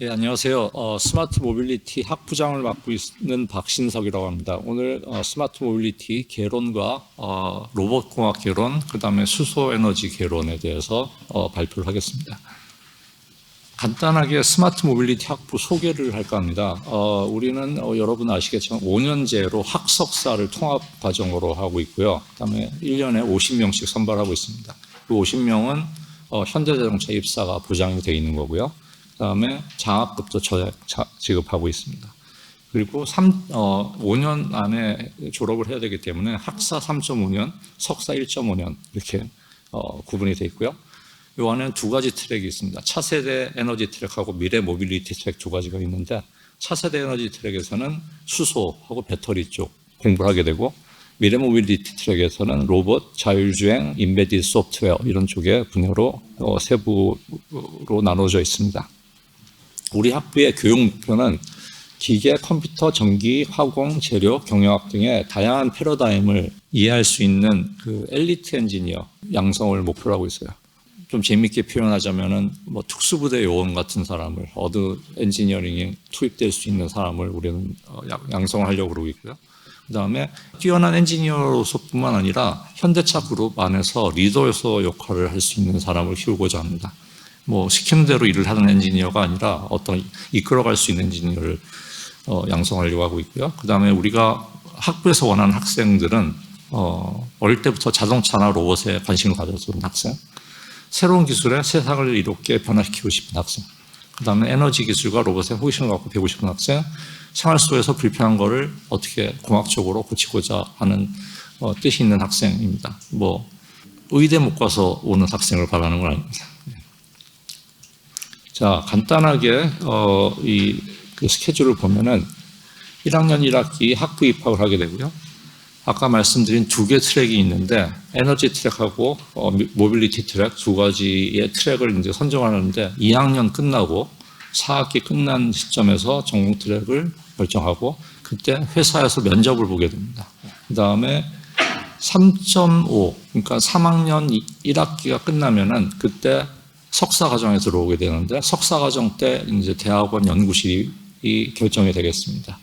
예, 안녕하세요. 스마트 모빌리티 학부장을 맡고 있는 박신석이라고 합니다. 오늘 스마트 모빌리티 개론과 로봇공학 개론, 그 다음에 수소에너지 개론에 대해서 발표를 하겠습니다. 간단하게 스마트 모빌리티 학부 소개를 할까 합니다. 우리는 여러분 아시겠지만 5년제로 학석사를 통합 과정으로 하고 있고요. 그 다음에 1년에 50명씩 선발하고 있습니다. 그 50명은 현대자동차 입사가 보장이 되어 있는 거고요. 그다음에 장학금도 지급하고 있습니다. 그리고 5년 안에 졸업을 해야 되기 때문에 학사 3.5년, 석사 1.5년 이렇게 구분이 되어 있고요. 이 안에는 두 가지 트랙이 있습니다. 차세대 에너지 트랙하고 미래 모빌리티 트랙 두 가지가 있는데, 차세대 에너지 트랙에서는 수소하고 배터리 쪽 공부를 하게 되고, 미래 모빌리티 트랙에서는 로봇, 자율주행, 인베디드 소프트웨어 이런 쪽의 분야로 세부로 나눠져 있습니다. 우리 학부의 교육 목표는 기계, 컴퓨터, 전기, 화공, 재료, 경영학 등의 다양한 패러다임을 이해할 수 있는 그 엘리트 엔지니어 양성을 목표로 하고 있어요. 좀 재밌게 표현하자면은 특수부대 요원 같은 사람을, 어드 엔지니어링에 투입될 수 있는 사람을 우리는 양성을 하려고 그러고 있고요. 그 다음에 뛰어난 엔지니어로서뿐만 아니라 현대차 그룹 안에서 리더로서 역할을 할 수 있는 사람을 키우고자 합니다. 시키는 대로 일을 하는 엔지니어가 아니라 어떤 이끌어갈 수 있는 엔지니어를 양성하려고 하고 있고요. 그 다음에 우리가 학부에서 원하는 학생들은 어릴 때부터 자동차나 로봇에 관심을 가졌던 학생, 새로운 기술에 세상을 이롭게 변화시키고 싶은 학생, 그 다음에 에너지 기술과 로봇에 호기심을 갖고 배우고 싶은 학생, 생활 속에서 불편한 거를 어떻게 공학적으로 고치고자 하는 뜻이 있는 학생입니다. 의대 못 가서 오는 학생을 바라는 건 아닙니다. 자, 간단하게 그 스케줄을 보면은 1학년 1학기 학부 입학을 하게 되고요. 아까 말씀드린 두 개 트랙이 있는데, 에너지 트랙하고 모빌리티 트랙 두 가지의 트랙을 이제 선정하는데, 2학년 끝나고 4학기 끝난 시점에서 전공 트랙을 결정하고, 그때 회사에서 면접을 보게 됩니다. 그 다음에 3.5, 그러니까 3학년 1학기가 끝나면은 그때 석사 과정에 들어오게 되는데, 석사 과정 때 이제 대학원 연구실이 결정이 되겠습니다.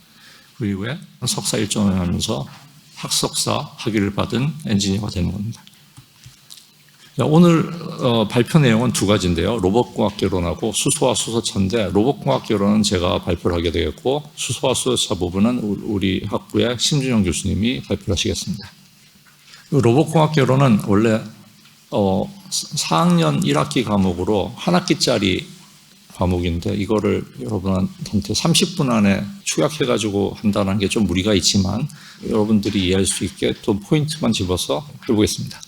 그 이후에 석사 1.5년 하면서 학석사 학위를 받은 엔지니어가 되는 겁니다. 오늘 발표 내용은 두 가지인데요. 로봇공학 개론하고 수소와 수소차인데, 로봇공학 개론은 제가 발표를 하게 되겠고, 수소와 수소차 부분은 우리 학부의 심준영 교수님이 발표를 하시겠습니다. 로봇공학 개론은 원래 4학년 1학기 과목으로 한 학기짜리 과목인데, 이거를 여러분한테 30분 안에 축약해가지고 한다는 게 좀 무리가 있지만 여러분들이 이해할 수 있게 또 포인트만 집어서 해보겠습니다.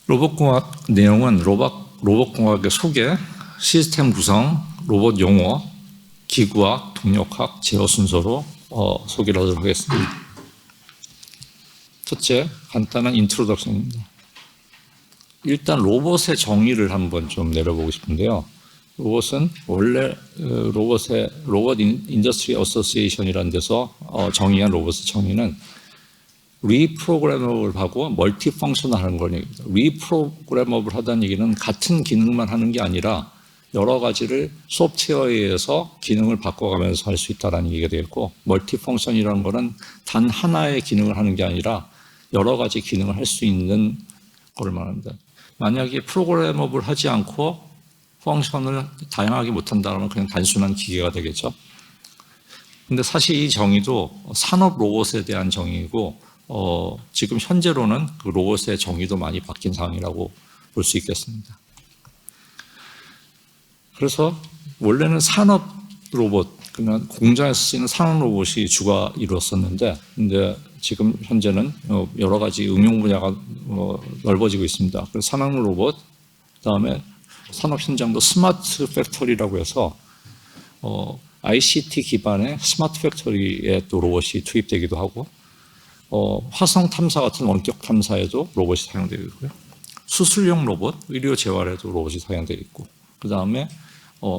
로봇공학 내용은 로봇공학의 소개, 시스템 구성, 로봇 용어, 기구학, 동력학, 제어 순서로 소개를 하도록 하겠습니다. 첫째, 간단한 인트로덕션입니다. 일단 로봇의 정의를 한번 좀 내려보고 싶은데요. 로봇은 원래 로봇 인더스트리 어소시에이션이라는 데서 정의한 로봇의 정의는 리프로그래머블하고 멀티펑션을 하는 거니까, 리프로그래머블 하다는 얘기는 같은 기능만 하는 게 아니라 여러 가지를 소프트웨어에 의해서 기능을 바꿔가면서 할 수 있다는 얘기가 되겠고, 멀티펑션이라는 거는 단 하나의 기능을 하는 게 아니라 여러 가지 기능을 할 수 있는 걸 말합니다. 만약에 프로그래머블 하지 않고 펑션을 다양하게 못한다면 그냥 단순한 기계가 되겠죠. 근데 사실 이 정의도 산업 로봇에 대한 정의이고, 지금 현재로는 그 로봇의 정의도 많이 바뀐 상황이라고 볼 수 있겠습니다. 그래서 원래는 산업 로봇, 그냥 공장에서 쓰이는 산업 로봇이 주가 이루었었는데, 근데 지금 현재는 여러 가지 응용 분야가 넓어지고 있습니다. 그래서 산업 로봇, 그다음에 산업 현장도 스마트 팩토리라고 해서 ICT 기반의 스마트 팩토리에 또 로봇이 투입되기도 하고, 화성 탐사 같은 원격 탐사에도 로봇이 사용되고 있고요. 수술용 로봇, 의료 재활에도 로봇이 사용되고 있고, 그다음에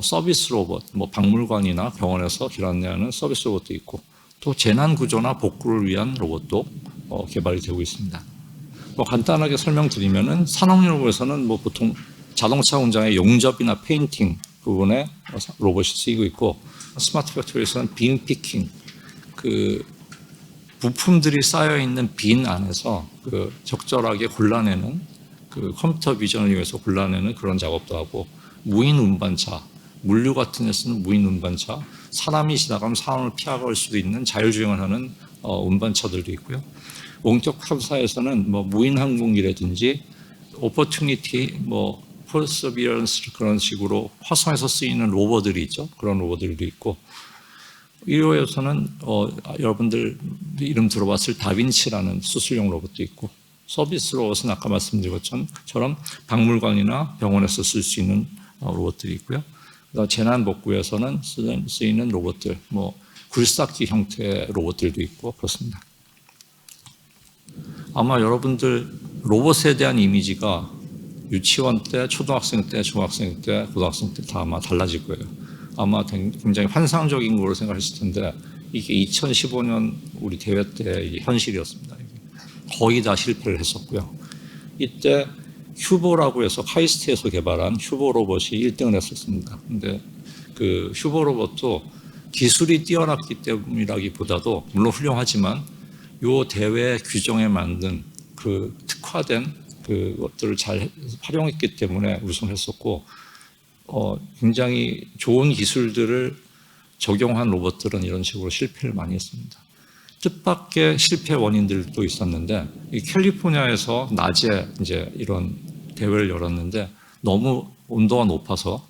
서비스 로봇, 박물관이나 병원에서 길 안내하는 서비스 로봇도 있고, 또 재난 구조나 복구를 위한 로봇도 개발이 되고 있습니다. 간단하게 설명드리면은 산업용으로서는 보통 자동차 공장의 용접이나 페인팅 부분에 로봇이 쓰이고 있고, 스마트 팩토리에서는 빈 피킹, 그 부품들이 쌓여 있는 빈 안에서 그 적절하게 골라내는, 그 컴퓨터 비전을 이용해서 골라내는 그런 작업도 하고, 무인 운반차, 물류 같은 데 쓰는 무인 운반차, 사람이 지나가면 사람을 피하갈 수도 있는 자율주행을 하는 운반차들도 있고요. 원격 탐사에서는 뭐 무인 항공기라든지 오퍼튜니티, 뭐 퍼서비어런스, 그런 식으로 화성에서 쓰이는 로버들이 있죠. 그런 로버들도 있고, 의료에서는 여러분들 이름 들어봤을 다빈치라는 수술용 로봇도 있고, 서비스 로봇은 아까 말씀드린 것처럼 박물관이나 병원에서 쓸 수 있는 로봇들이 있고요. 그다음 재난복구에서는 쓰이는 로봇들, 뭐 굴삭기 형태의 로봇들도 있고 그렇습니다. 아마 여러분들 로봇에 대한 이미지가 유치원 때, 초등학생 때, 중학생 때, 고등학생 때 다 아마 달라질 거예요. 아마 굉장히 환상적인 거로 생각했을 텐데, 이게 2015년 우리 대회 때 현실이었습니다. 거의 다 실패를 했었고요. 이때 휴보라고 해서 카이스트에서 개발한 휴보 로봇이 1등을 했었습니다. 근데 그 휴보 로봇도 기술이 뛰어났기 때문이라기보다도 물론 훌륭하지만 요 대회 규정에 맞는 그 특화된 그것들을 잘 활용했기 때문에 우승했었고, 굉장히 좋은 기술들을 적용한 로봇들은 이런 식으로 실패를 많이 했습니다. 뜻밖의 실패 원인들도 있었는데, 이 캘리포니아에서 낮에 이제 이런 대회를 열었는데 너무 온도가 높아서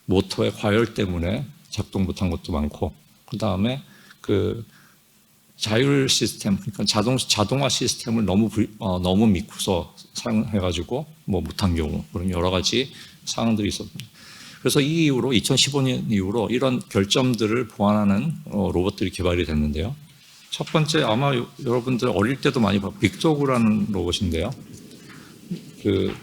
모터의 과열 때문에 작동 못한 것도 많고, 그 다음에 그 자율 시스템, 그러니까 자동화 시스템을 너무 믿고서 사용해가지고 뭐 못한 경우, 그런 여러 가지 사항들이 있었습니다. 그래서 이 이후로 2015년 이후로 이런 결점들을 보완하는 로봇들이 개발이 됐는데요. 첫 번째, 아마 여러분들 어릴 때도 많이 봤고 빅도그라는 로봇인데요. 그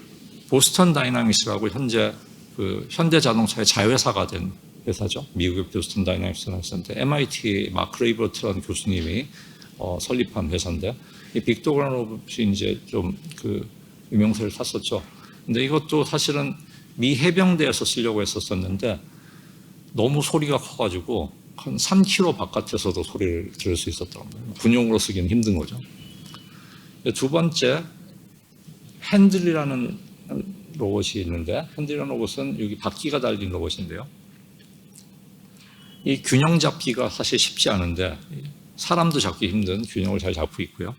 보스턴 다이나믹스라고 현재 그 현대자동차의 자회사가 된 회사죠. 미국의 보스턴 다이나믹스라는 회사인데, MIT 마크 레이버트라는 교수님이 설립한 회사인데, 이 빅도그라는 로봇이 이제 좀 그 유명세를 탔었죠. 근데 이것도 사실은 미 해병대에서 쓰려고 했었는데 너무 소리가 커가지고 한 3km 바깥에서도 소리를 들을 수 있었던 거예요. 군용으로 쓰기는 힘든 거죠. 두 번째, 핸들이라는 로봇이 있는데, 핸들이라는 로봇은 여기 바퀴가 달린 로봇인데요. 이 균형 잡기가 사실 쉽지 않은데 사람도 잡기 힘든 균형을 잘 잡고 있고요.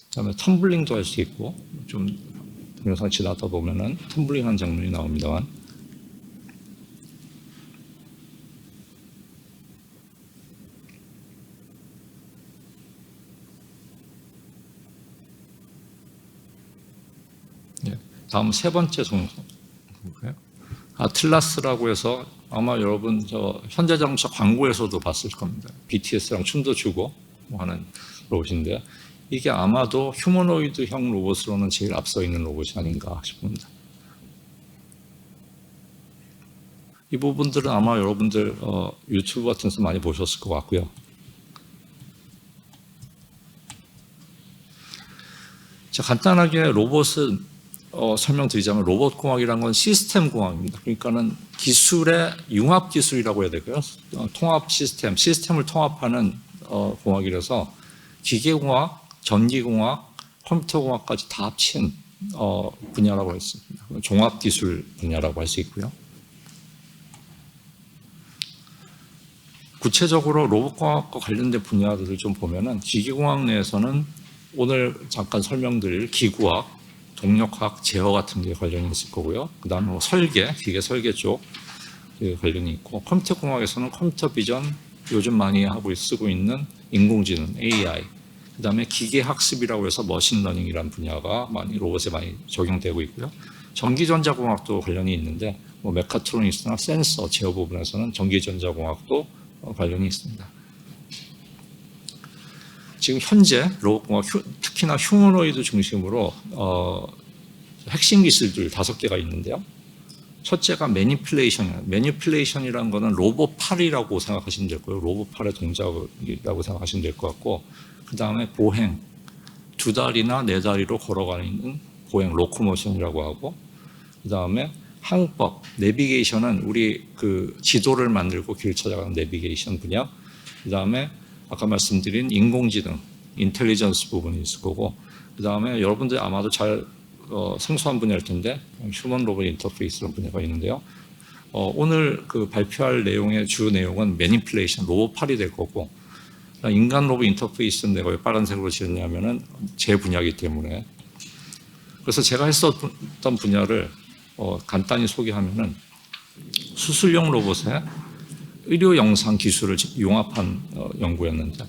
그다음에 텀블링도 할 수 있고, 좀 동영상 지나다 보면은 텀블링하는 장면이 나옵니다만, 다음 세 번째 동영상 볼까요? 아틀라스라고 해서 아마 여러분 저 현대자동차 광고에서도 봤을 겁니다. BTS랑 춤도 추고 뭐 하는 로봇인데, 이게 아마도 휴머노이드형 로봇으로는 제일 앞서 있는 로봇이 아닌가 싶습니다. 이 부분들은 아마 여러분들 유튜브 같은 데서 많이 보셨을 것 같고요. 자, 간단하게 로봇은 설명드리자면, 로봇공학이라는 건 시스템 공학입니다. 그러니까는 기술의 융합 기술이라고 해야 될까요? 통합 시스템을 통합하는 공학이라서 기계공학, 전기공학, 컴퓨터공학까지 다 합친 분야라고 할 수 있습니다. 종합기술 분야라고 할 수 있고요. 구체적으로 로봇공학과 관련된 분야들을 좀 보면은, 기계공학 내에서는 오늘 잠깐 설명드릴 기구학, 동력학, 제어 같은 게 관련이 있을 거고요. 그 다음에 뭐 설계, 기계 설계 쪽 관련이 있고, 컴퓨터 공학에서는 컴퓨터 비전, 요즘 많이 쓰고 있는 인공지능, AI, 그 다음에 기계 학습이라고 해서 머신러닝이라는 분야가 로봇에 많이 적용되고 있고요. 전기전자공학도 관련이 있는데, 뭐 메카트로닉스나 센서, 제어 부분에서는 전기전자공학도 관련이 있습니다. 지금 현재 로봇공학, 특히나 휴머노이드 중심으로 핵심 기술들 5개가 있는데요. 첫째가 매니플레이션이에요. 매니플레이션이라는 거는 로봇팔이라고 생각하시면 될 거예요. 로봇팔의 동작이라고 생각하시면 될 것 같고, 그 다음에 보행, 2다리나 4다리로 걸어가는 보행, 로코모션이라고 하고, 그 다음에 항법, 내비게이션은 우리 그 지도를 만들고 길 찾아가는 내비게이션 분야, 그 다음에 아까 말씀드린 인공지능, 인텔리전스 부분이 있을 거고, 그 다음에 여러분들 아마도 잘 생소한 분야일 텐데 휴먼 로봇 인터페이스라는 분야가 있는데요. 오늘 그 발표할 내용의 주 내용은 매니플레이션, 로봇팔이 될 거고, 인간 로봇 인터페이스는 내가 왜 빨간색으로 지었냐면은 제 분야이기 때문에. 그래서 제가 했었던 분야를 간단히 소개하면은 수술용 로봇에 의료 영상 기술을 용합한 연구였는데,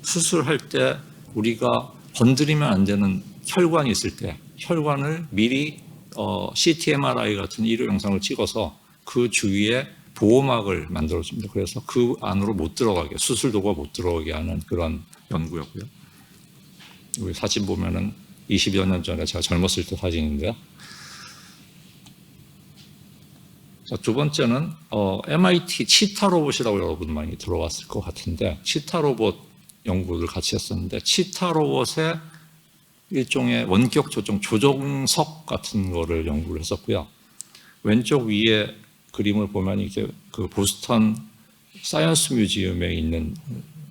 수술할 때 우리가 건드리면 안 되는 혈관이 있을 때 혈관을 미리 CT, MRI 같은 의료 영상을 찍어서 그 주위에 보호막을 만들어줍니다. 그래서 그 안으로 못 들어가게, 수술도구가 못 들어가게 하는 그런 연구였고요. 여기 사진 보면은 20여 년 전에 제가 젊었을 때 사진인데요. 자, 두 번째는 MIT 치타 로봇이라고 여러분 많이 들어봤을 것 같은데, 치타 로봇 연구를 같이 했었는데, 치타 로봇의 일종의 원격 조종석 같은 거를 연구를 했었고요. 왼쪽 위에 그림을 보면 이게 그 보스턴 사이언스 뮤지엄에 있는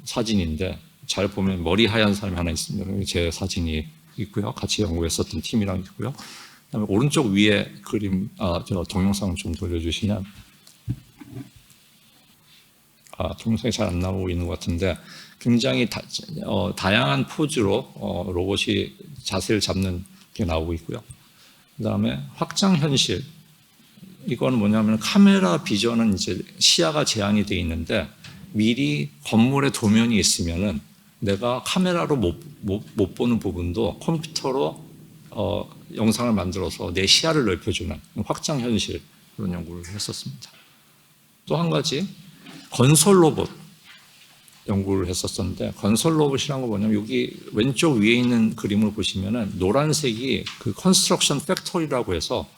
사진인데, 잘 보면 머리 하얀 사람이 하나 있습니다. 제 사진이 있고요. 같이 연구했었던 팀이랑 있고요. 그다음에 오른쪽 위에 그림, 저 동영상을 좀 돌려주시면, 동영상이 잘 안 나오고 있는 것 같은데, 굉장히 다양한 포즈로 로봇이 자세를 잡는 게 나오고 있고요. 그다음에 확장 현실, 이거는 뭐냐면 카메라 비전은 이제 시야가 제한이 돼 있는데, 미리 건물에 도면이 있으면은 내가 카메라로 못 보는 부분도 컴퓨터로 영상을 만들어서 내 시야를 넓혀주는 확장 현실, 그런 연구를 했었습니다. 또 한 가지 건설 로봇 연구를 했었었는데, 건설 로봇이란 거 뭐냐면 여기 왼쪽 위에 있는 그림을 보시면은 노란색이 그 컨스트럭션 팩토리라고 해서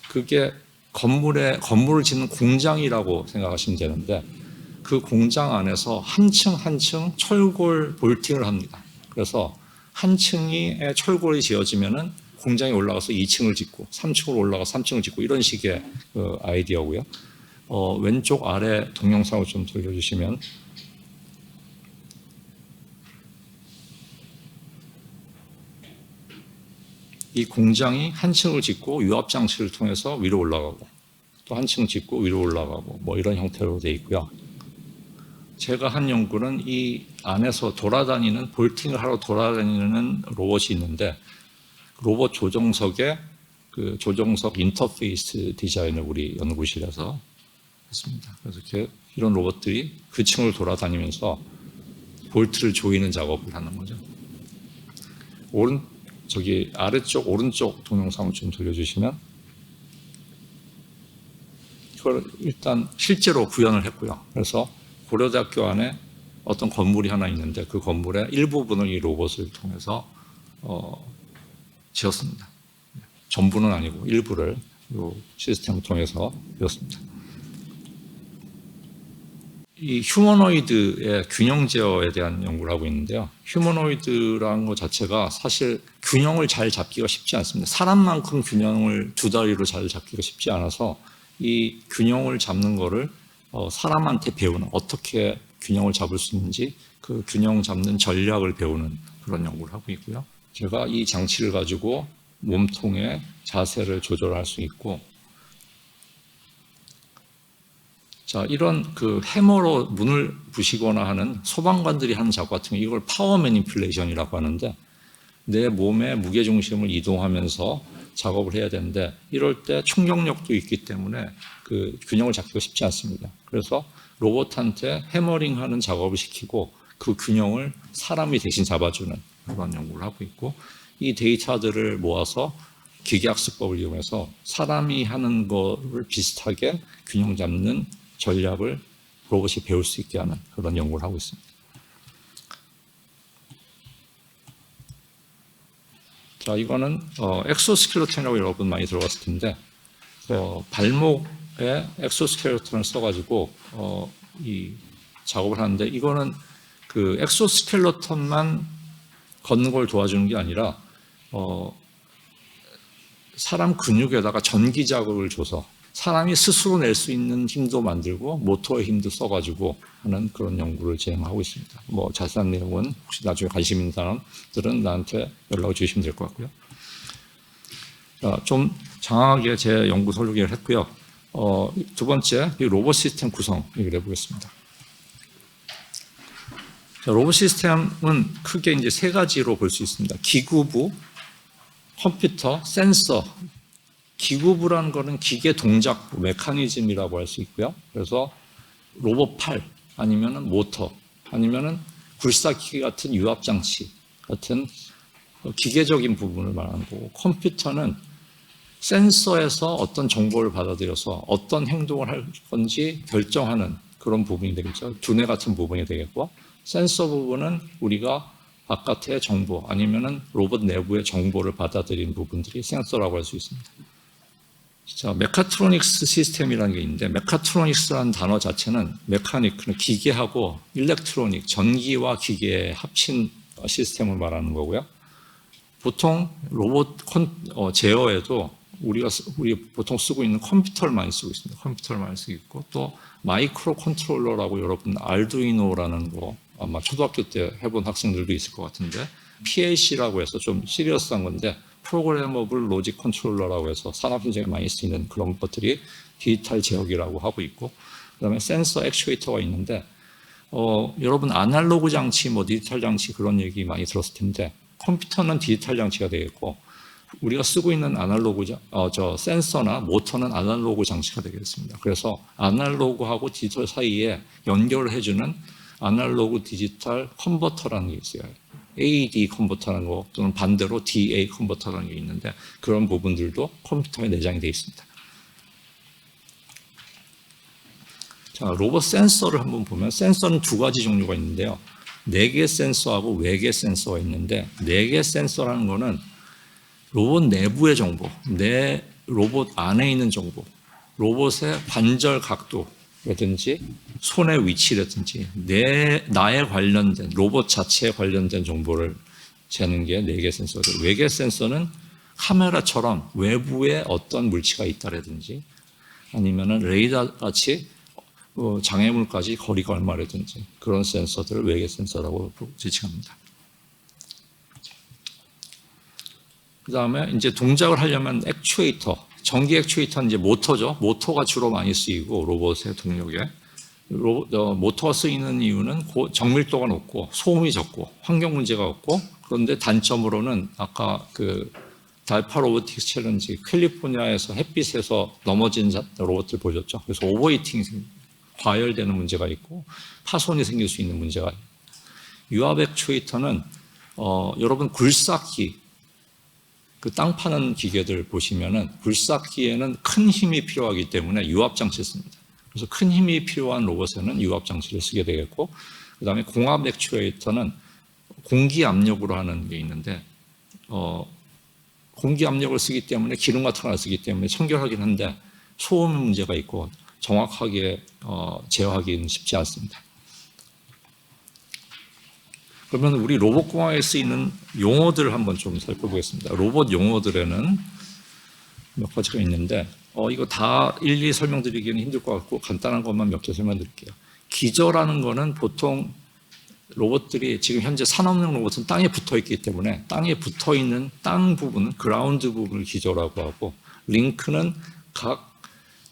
그게 건물을 짓는 공장이라고 생각하시면 되는데, 그 공장 안에서 한 층 한 층 철골 볼팅을 합니다. 그래서 한 층에 철골이 지어지면은 공장에 올라가서 2층을 짓고 3층으로 올라가서 3층을 짓고, 이런 식의 아이디어고요. 왼쪽 아래 동영상을 좀 돌려주시면, 이 공장이 한 층을 짓고 유압 장치를 통해서 위로 올라가고, 또 한 층 짓고 위로 올라가고, 뭐 이런 형태로 되어 있고요. 제가 한 연구는 이 안에서 볼팅을 하러 돌아다니는 로봇이 있는데, 로봇 조종석에 그 조종석 인터페이스 디자인을 우리 연구실에서 했습니다. 그래서 이런 로봇들이 그 층을 돌아다니면서 볼트를 조이는 작업을 하는 거죠. 아래쪽 오른쪽 동영상을 좀 돌려주시면, 이걸 일단 실제로 구현을 했고요. 그래서 고려대학교 안에 어떤 건물이 하나 있는데, 그 건물의 일부분을 이 로봇을 통해서 지었습니다. 전부는 아니고 일부를 이 시스템을 통해서 지었습니다. 이 휴머노이드의 균형 제어에 대한 연구를 하고 있는데요. 휴머노이드라는 것 자체가 사실 균형을 잘 잡기가 쉽지 않습니다. 사람만큼 균형을 두 다리로 잘 잡기가 쉽지 않아서, 이 균형을 잡는 거를 사람한테 배우는, 어떻게 균형을 잡을 수 있는지 그 균형 잡는 전략을 배우는 그런 연구를 하고 있고요. 제가 이 장치를 가지고 몸통의 자세를 조절할 수 있고, 자, 이런 그 해머로 문을 부시거나 하는 소방관들이 하는 작업 같은 거, 이걸 파워 매니플레이션이라고 하는데, 내 몸의 무게중심을 이동하면서 작업을 해야 되는데, 이럴 때 충격력도 있기 때문에 그 균형을 잡기가 쉽지 않습니다. 그래서 로봇한테 해머링하는 작업을 시키고 그 균형을 사람이 대신 잡아주는 그런 연구를 하고 있고, 이 데이터들을 모아서 기계학습법을 이용해서 사람이 하는 거를 비슷하게 균형 잡는 전략을 로봇이 배울 수 있게 하는 그런 연구를 하고 있습니다. 자, 이거는 엑소스켈레톤이라고 여러분 많이 들어봤을 텐데, 발목에 엑소스켈레톤을 써가지고 이 작업을 하는데, 이거는 그 엑소스켈레톤만 걷는 걸 도와주는 게 아니라 사람 근육에다가 전기 자극을 줘서 사람이 스스로 낼 수 있는 힘도 만들고 모터의 힘도 써가지고 하는 그런 연구를 진행하고 있습니다. 뭐 자세한 내용은 혹시 나중에 관심 있는 사람들은 나한테 연락을 주시면 될 것 같고요. 자, 좀 장황하게 제 연구 소개를 했고요. 두 번째, 이 로봇 시스템 구성 얘기를 해보겠습니다. 자, 로봇 시스템은 크게 이제 세 가지로 볼 수 있습니다. 기구부, 컴퓨터, 센서. 기구부라는 것은 기계 동작부, 메커니즘이라고 할 수 있고요. 그래서 로봇 팔, 아니면은 모터, 아니면은 굴삭기 같은 유압장치 같은 기계적인 부분을 말하는 거고, 컴퓨터는 센서에서 어떤 정보를 받아들여서 어떤 행동을 할 건지 결정하는 그런 부분이 되겠죠. 두뇌 같은 부분이 되겠고, 센서 부분은 우리가 바깥의 정보 아니면은 로봇 내부의 정보를 받아들이는 부분들이 센서라고 할 수 있습니다. 자, 메카트로닉스 시스템이라는 게 있는데, 메카트로닉스라는 단어 자체는 메카닉, 기계하고 일렉트로닉, 전기와 기계의 합친 시스템을 말하는 거고요. 보통 로봇 제어에도 우리 보통 쓰고 있는 컴퓨터를 많이 쓰고 있습니다. 컴퓨터를 많이 쓰고 있고, 또 마이크로 컨트롤러라고 여러분 알두이노라는 거 아마 초등학교 때 해본 학생들도 있을 것 같은데, PLC라고 해서 좀 시리어스한 건데, 프로그래머블 로직 컨트롤러라고 해서 산업 현장에 많이 쓰이는 그런 것들이 디지털 제어기라고 하고 있고, 그다음에 센서 액추에이터가 있는데, 여러분 아날로그 장치, 뭐 디지털 장치 그런 얘기 많이 들었을 텐데, 컴퓨터는 디지털 장치가 되겠고, 우리가 쓰고 있는 아날로그 센서나 모터는 아날로그 장치가 되겠습니다. 그래서 아날로그하고 디지털 사이에 연결을 해주는 아날로그 디지털 컨버터라는 게 있어요. AD 컨버터라는 거, 또는 반대로 DA 컨버터라는 게 있는데, 그런 부분들도 컴퓨터에 내장이 되어 있습니다. 자, 로봇 센서를 한번 보면, 센서는 두 가지 종류가 있는데요. 내계 센서하고 외계 센서가 있는데, 내계 센서라는 거는 로봇 내부의 정보, 내 로봇 안에 있는 정보, 로봇의 관절 각도라든지 손의 위치라든지 나에 관련된 로봇 자체에 관련된 정보를 재는 게 내계 센서들. 외계 센서는 카메라처럼 외부에 어떤 물체가 있다라든지 아니면은 레이더 같이 장애물까지 거리가 얼마라든지 그런 센서들을 외계 센서라고 지칭합니다. 그 다음에 이제 동작을 하려면 액추에이터, 전기 액추에이터는 이제 모터죠. 모터가 주로 많이 쓰이고 로봇의 동력에. 모터가 쓰이는 이유는 정밀도가 높고 소음이 적고 환경 문제가 없고, 그런데 단점으로는 아까 그 달파 로보틱스 챌린지 캘리포니아에서 햇빛에서 넘어진 로봇들 보셨죠? 그래서 오버히팅이 과열되는 문제가 있고 파손이 생길 수 있는 문제가 있고, 유압 액추에이터는 여러분 굴삭기, 그 땅 파는 기계들 보시면은 굴삭기에는 큰 힘이 필요하기 때문에 유압 장치를 씁니다. 그래서 큰 힘이 필요한 로봇에는 유압 장치를 쓰게 되겠고, 그 다음에 공압 액추에이터는 공기 압력으로 하는 게 있는데, 공기 압력을 쓰기 때문에 기름 같은 걸 쓰기 때문에 청결하긴 한데 소음 문제가 있고 정확하게 제어하기는 쉽지 않습니다. 그러면 우리 로봇공학에 쓰이는 용어들을 한번 좀 살펴보겠습니다. 로봇 용어들에는 몇 가지가 있는데, 이거 다 일일이 설명드리기는 힘들 것 같고 간단한 것만 몇 개 설명드릴게요. 기저라는 거는 보통 로봇들이 지금 현재 산업용 로봇은 땅에 붙어 있기 때문에 땅에 붙어 있는 땅 부분은 그라운드 부분을 기저라고 하고, 링크는 각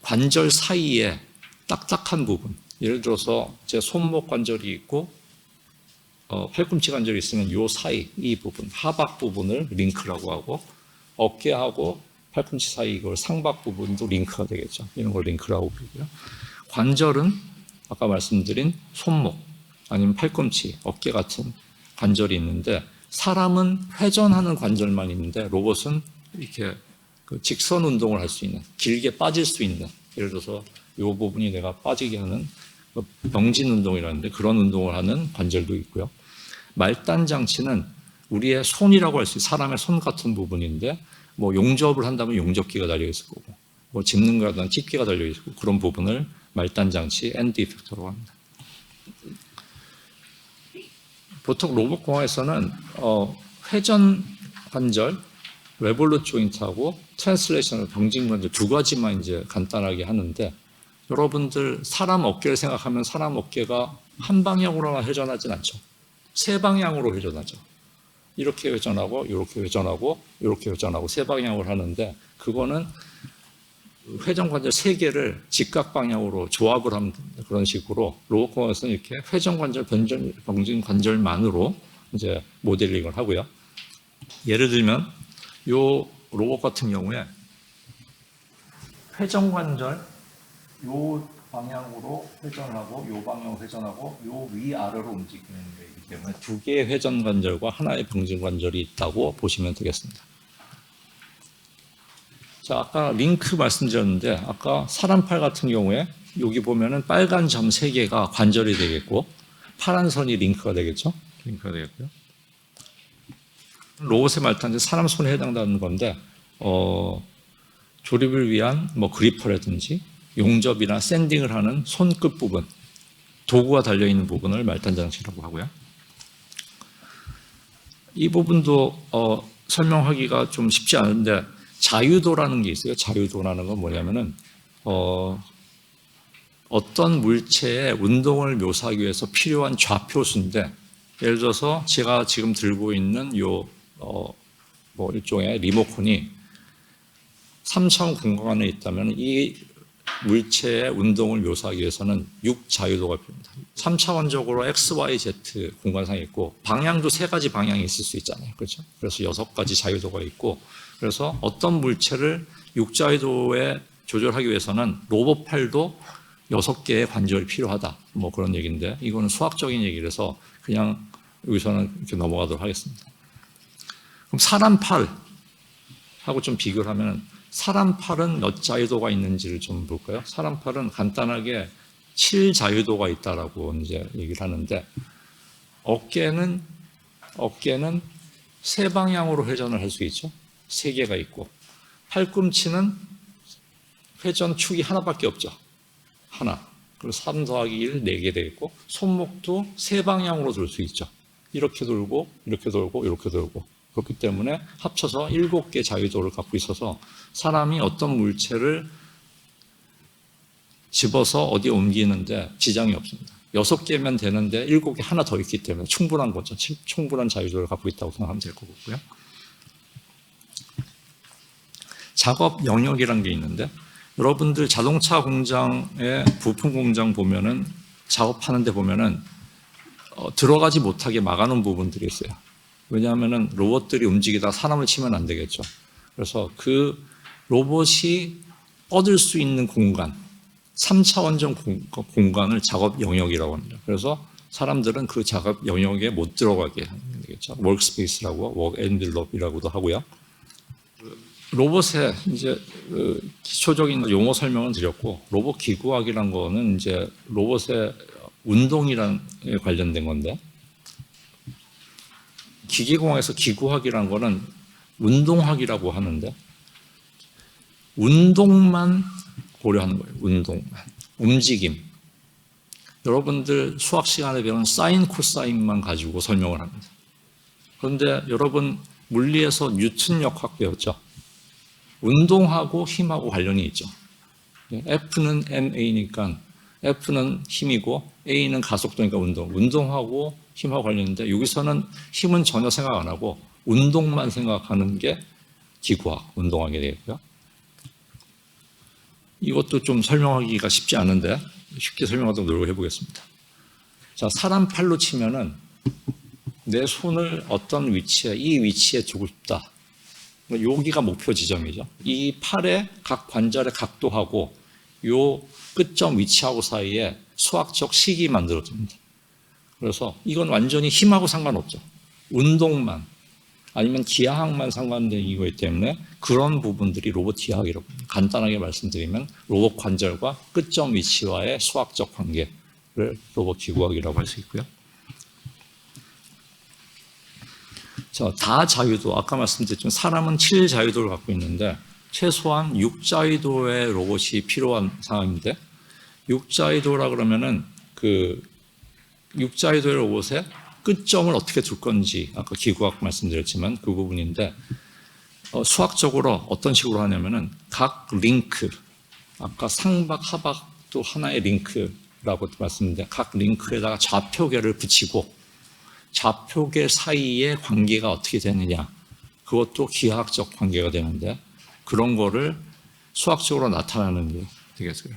관절 사이에 딱딱한 부분, 예를 들어서 제 손목 관절이 있고 팔꿈치 관절이 있으면 이 사이, 이 부분, 하박 부분을 링크라고 하고, 어깨하고 팔꿈치 사이 이걸 상박 부분도 링크가 되겠죠. 이런 걸 링크라고 부르고요. 관절은 아까 말씀드린 손목 아니면 팔꿈치, 어깨 같은 관절이 있는데, 사람은 회전하는 관절만 있는데 로봇은 이렇게 그 직선 운동을 할 수 있는, 길게 빠질 수 있는, 예를 들어서 이 부분이 내가 빠지게 하는 병진 운동이라는데 그런 운동을 하는 관절도 있고요. 말단 장치는 우리의 손이라고 할 수 있어요. 사람의 손 같은 부분인데, 뭐 용접을 한다면 용접기가 달려 있을 거고, 뭐 짚는 거라든 집게가 달려 있고, 그런 부분을 말단 장치, 엔드 이펙터라고 합니다. 보통 로봇 공학에서는 회전 관절, 레볼루트 조인트하고 트랜슬레이션을 병진관절 두 가지만 이제 간단하게 하는데, 여러분들 사람 어깨를 생각하면 사람 어깨가 한 방향으로만 회전하진 않죠. 세 방향으로 회전하죠. 이렇게 회전하고 이렇게 회전하고 이렇게 회전하고 세 방향으로 하는데, 그거는 회전 관절 세 개를 직각 방향으로 조합을 하면 됩니다. 그런 식으로 로봇공학에서는 이렇게 회전 관절, 병진 관절만으로 이제 모델링을 하고요. 예를 들면 요 로봇 같은 경우에 회전 관절 요 방향으로 회전하고 요 방향으로 회전하고 요 위아래로 움직이는 거이기 때문에 두 개의 회전 관절과 하나의 병진 관절이 있다고 보시면 되겠습니다. 자, 아까 링크 말씀드렸는데, 아까 사람 팔 같은 경우에 여기 보면은 빨간 점 3개가 관절이 되겠고 파란 선이 링크가 되겠죠? 링크가 되겠고요. 로봇의 말탄 사람 손에 해당되는 건데, 조립을 위한 뭐 그리퍼라든지 용접이나 샌딩을 하는 손끝 부분, 도구가 달려있는 부분을 말탄 장치라고 하고요. 이 부분도 설명하기가 좀 쉽지 않은데, 자유도라는 게 있어요. 자유도라는 건 뭐냐면은 어떤 물체의 운동을 묘사하기 위해서 필요한 좌표수인데, 예를 들어서 제가 지금 들고 있는 뭐 일종의 리모컨이 3차원 공간 안에 있다면 이 물체의 운동을 묘사하기 위해서는 6자유도가 필요합니다. 3차원적으로 X, Y, Z 공간상에 있고 방향도 3가지 방향이 있을 수 있잖아요. 그렇죠? 그래서 6가지 자유도가 있고, 그래서 어떤 물체를 6자유도에 조절하기 위해서는 로봇 팔도 6개의 관절이 필요하다. 뭐 그런 얘기인데, 이거는 수학적인 얘기라서 그냥 여기서는 이렇게 넘어가도록 하겠습니다. 그럼 사람 팔하고 좀 비교를 하면, 사람 팔은 몇 자유도가 있는지를 좀 볼까요? 사람 팔은 간단하게 7자유도가 있다라고 이제 얘기를 하는데, 어깨는 세 방향으로 회전을 할 수 있죠. 3개가 있고, 팔꿈치는 회전 축이 하나밖에 없죠. 하나. 그리고 3 더하기 1, 4개 되어 있고, 손목도 세 방향으로 돌 수 있죠. 이렇게 돌고, 이렇게 돌고, 이렇게 돌고. 그렇기 때문에 합쳐서 7개 자유도를 갖고 있어서 사람이 어떤 물체를 집어서 어디에 옮기는데 지장이 없습니다. 6개면 되는데 7개 하나 더 있기 때문에 충분한 거죠. 충분한 자유도를 갖고 있다고 생각하면 될 것 같고요. 작업 영역이라는 게 있는데, 여러분들 자동차 공장에 부품 공장 보면은 작업하는 데 보면은 들어가지 못하게 막아놓은 부분들이 있어요. 왜냐하면은 로봇들이 움직이다 사람을 치면 안 되겠죠. 그래서 그 로봇이 뻗을 수 있는 공간, 3차원적 공간을 작업 영역이라고 합니다. 그래서 사람들은 그 작업 영역에 못 들어가게 하는 되겠죠. 워크스페이스라고, 워크엔빌롭이라고도 하고요. 로봇의 이제 기초적인 용어 설명을 드렸고, 로봇 기구학이란 거는 이제 로봇의 운동이랑 관련된 건데, 기계공학에서 기구학이라는 거는 운동학이라고 하는데, 운동만 고려하는 거예요. 운동만. 움직임. 여러분들 수학 시간에 배운 사인, 코사인만 가지고 설명을 합니다. 그런데 여러분 물리에서 뉴턴 역학 배웠죠? 운동하고 힘하고 관련이 있죠. F는 ma니까 F는 힘이고 A는 가속도니까 운동하고 힘하고 관련인데, 여기서는 힘은 전혀 생각 안 하고 운동만 생각하는 게 기구학, 운동학이 되겠고요. 이것도 좀 설명하기가 쉽지 않은데 쉽게 설명하도록 노력해 보겠습니다. 자, 사람 팔로 치면은 내 손을 어떤 위치에, 이 위치에 두고 싶다. 여기가 목표 지점이죠. 이 팔의 각 관절의 각도하고 요 끝점 위치하고 사이에 수학적 식이 만들어집니다. 그래서 이건 완전히 힘하고 상관없죠. 운동만 아니면 기하학만 상관된 이거이기 때문에 그런 부분들이 로봇 기하학이라고 합니다. 간단하게 말씀드리면 로봇 관절과 끝점 위치와의 수학적 관계를 로봇 기구학이라고 할 수 있고요. 자, 다자유도, 아까 말씀드렸지만 사람은 7자유도를 갖고 있는데 최소한 6자유도의 로봇이 필요한 상황인데, 6자유도라 그러면은 그 6자유도의 로봇의 끝점을 어떻게 둘 건지 아까 기구학 말씀드렸지만 그 부분인데, 수학적으로 어떤 식으로 하냐면은 각 링크, 아까 상박, 하박도 하나의 링크라고 말씀드렸는데 각 링크에다가 좌표계를 붙이고 좌표계 사이의 관계가 어떻게 되느냐, 그것도 기하학적 관계가 되는데 그런 거를 수학적으로 나타나는 게 되겠어요.